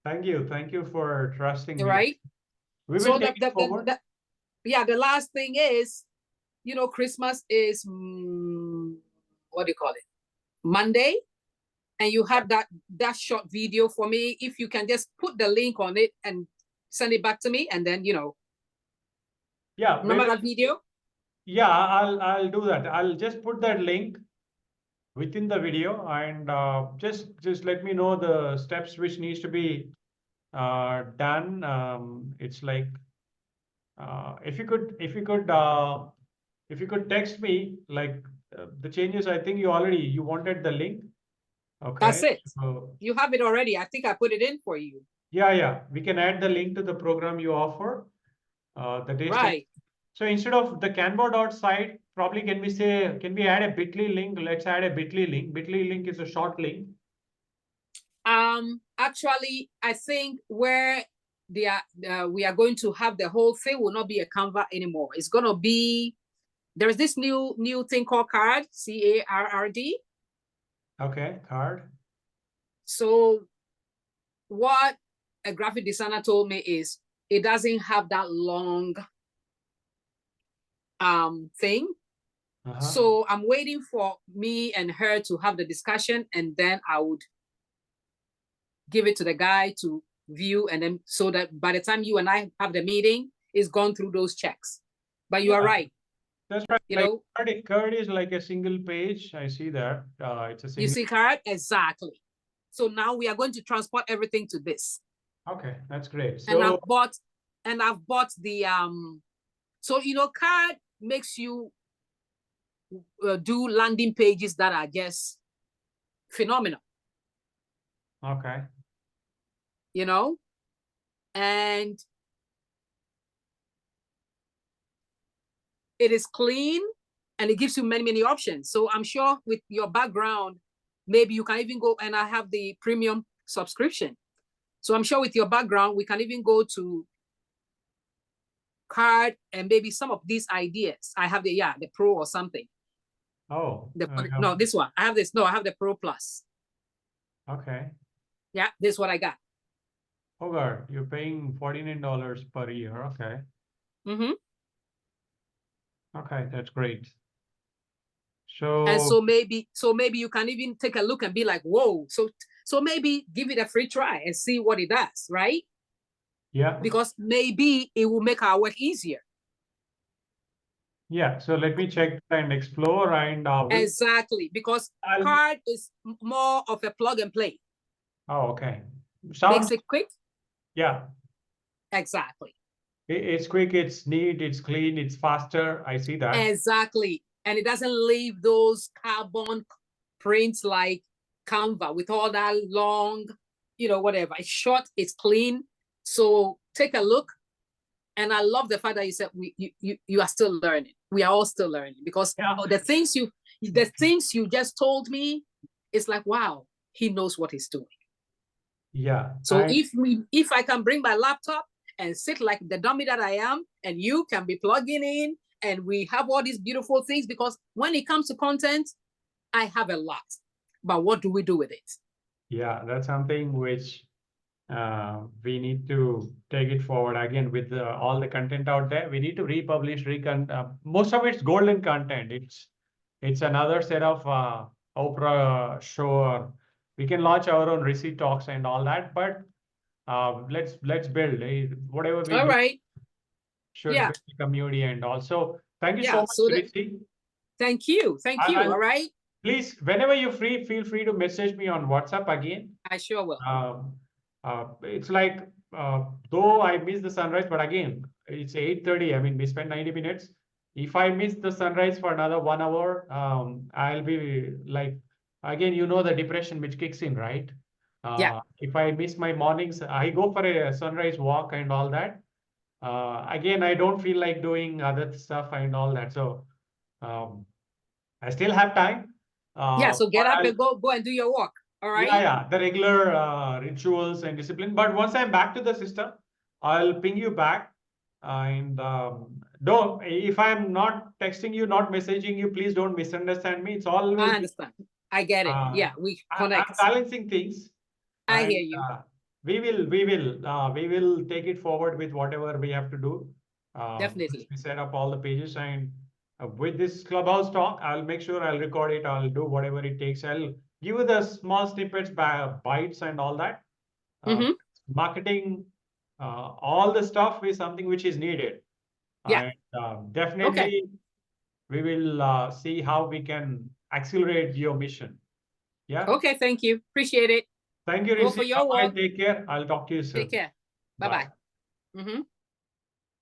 Thank you for trusting me. Right. We will So take it forward. The last thing is, Christmas is what do you call it? Monday. And you have that short video for me. If you can just put the link on it and send it back to me, and then yeah, remember that video? Yeah, I'll do that. I'll just put that link within the video, and just let me know the steps which needs to be done. It's like if you could text me like the changes. I think you wanted the link. Okay. That's it. So, you have it already. I think I put it in for you. Yeah. We can add the link to the program you offer. Right. So instead of the Canva.site, probably can we add a bit.ly link? Let's add a bit.ly link. Bit.ly link is a short link. Actually, I think where we are going to have the whole thing will not be a Canva anymore. It's going to be, there's this new thing called Card, CARRD. Okay, Card. So what a graphic designer told me is it doesn't have that long thing. So I'm waiting for me and her to have the discussion, and then I would give it to the guy to view, and then so that by the time you and I have the meeting, it's gone through those checks. But you are right. That's right. Card is like a single page. I see that. It's a single. You see Card? Exactly. So now we are going to transport everything to this. Okay, that's great. So, and I've bought the so Card makes you do landing pages that are just phenomenal. Okay. And it is clean and it gives you many options. So I'm sure with your background, maybe you can even go, and I have the premium subscription. So I'm sure with your background, we can even go to Card and maybe some of these ideas. I have the Pro or something. Oh. No, this one. I have this. No, I have the Pro Plus. Okay. Yeah, this is what I got. Oh God, you're paying $49 per year. Okay. Mm-hmm. Okay, that's great. And So so maybe you can even take a look and be like, whoa. So maybe give it a free try and see what it does, right? yeah. Because maybe it will make our work easier. Yeah. So let me check and explore and Exactly, because card is more of a plug and play. oh, okay. Sounds Makes it quick. yeah. Exactly. It's quick, it's neat, it's clean, it's faster. I see that. Exactly. And it doesn't leave those carbon prints like Canva with all that long, whatever. It's short, it's clean. So take a look. And I love the fact that you said you are still learning. We are all still learning, because the things you just told me, it's like, wow, he knows what he's doing. Yeah. So if I can bring my laptop and sit like the dummy that I am, and you can be plugging in, and we have all these beautiful things, because when it comes to content, I have a lot. But what do we do with it? Yeah, that's something which we need to take it forward again with all the content out there. We need to republish, most of it's golden content. It's another set of Oprah show. Or we can launch our own receipt talks and all that, but let's build whatever we All do right. should Yeah. build the community. And also, thank you so Yeah. much, So Rishi. thank you. Thank you. All right. Please, whenever you're free, feel free to message me on WhatsApp again. I sure will. It's like, though I miss the sunrise, but again, it's 8:30. I mean, we spent 90 minutes. If I miss the sunrise for another 1 hour, I'll be like, again, the depression which kicks in, right? Yeah. If I miss my mornings, I go for a sunrise walk and all that. Again, I don't feel like doing other stuff and all that. So um, I still have time. Yeah. So get But up I'll and go and do your walk. All right. yeah, the regular rituals and discipline. But once I'm back to the system, I'll ping you back. And don't, if I'm not texting you, not messaging you, please don't misunderstand me. It's always, I understand. I get it. Yeah. We I'm connect. balancing things. I And hear you. we will take it forward with whatever we have to do. Definitely. We set up all the pages, and with this clubhouse talk, I'll make sure I'll record it. I'll do whatever it takes. I'll give you the small snippets, bites, and all that. Mhm. Marketing, all the stuff is something which is needed. Yeah. And definitely we will see how we can accelerate your mission. Yeah. Okay. Thank you. Appreciate it. Thank you, Go Rishi. for your Bye-bye. walk. Take care. I'll talk to you soon. Take care. Bye-bye. Mhm.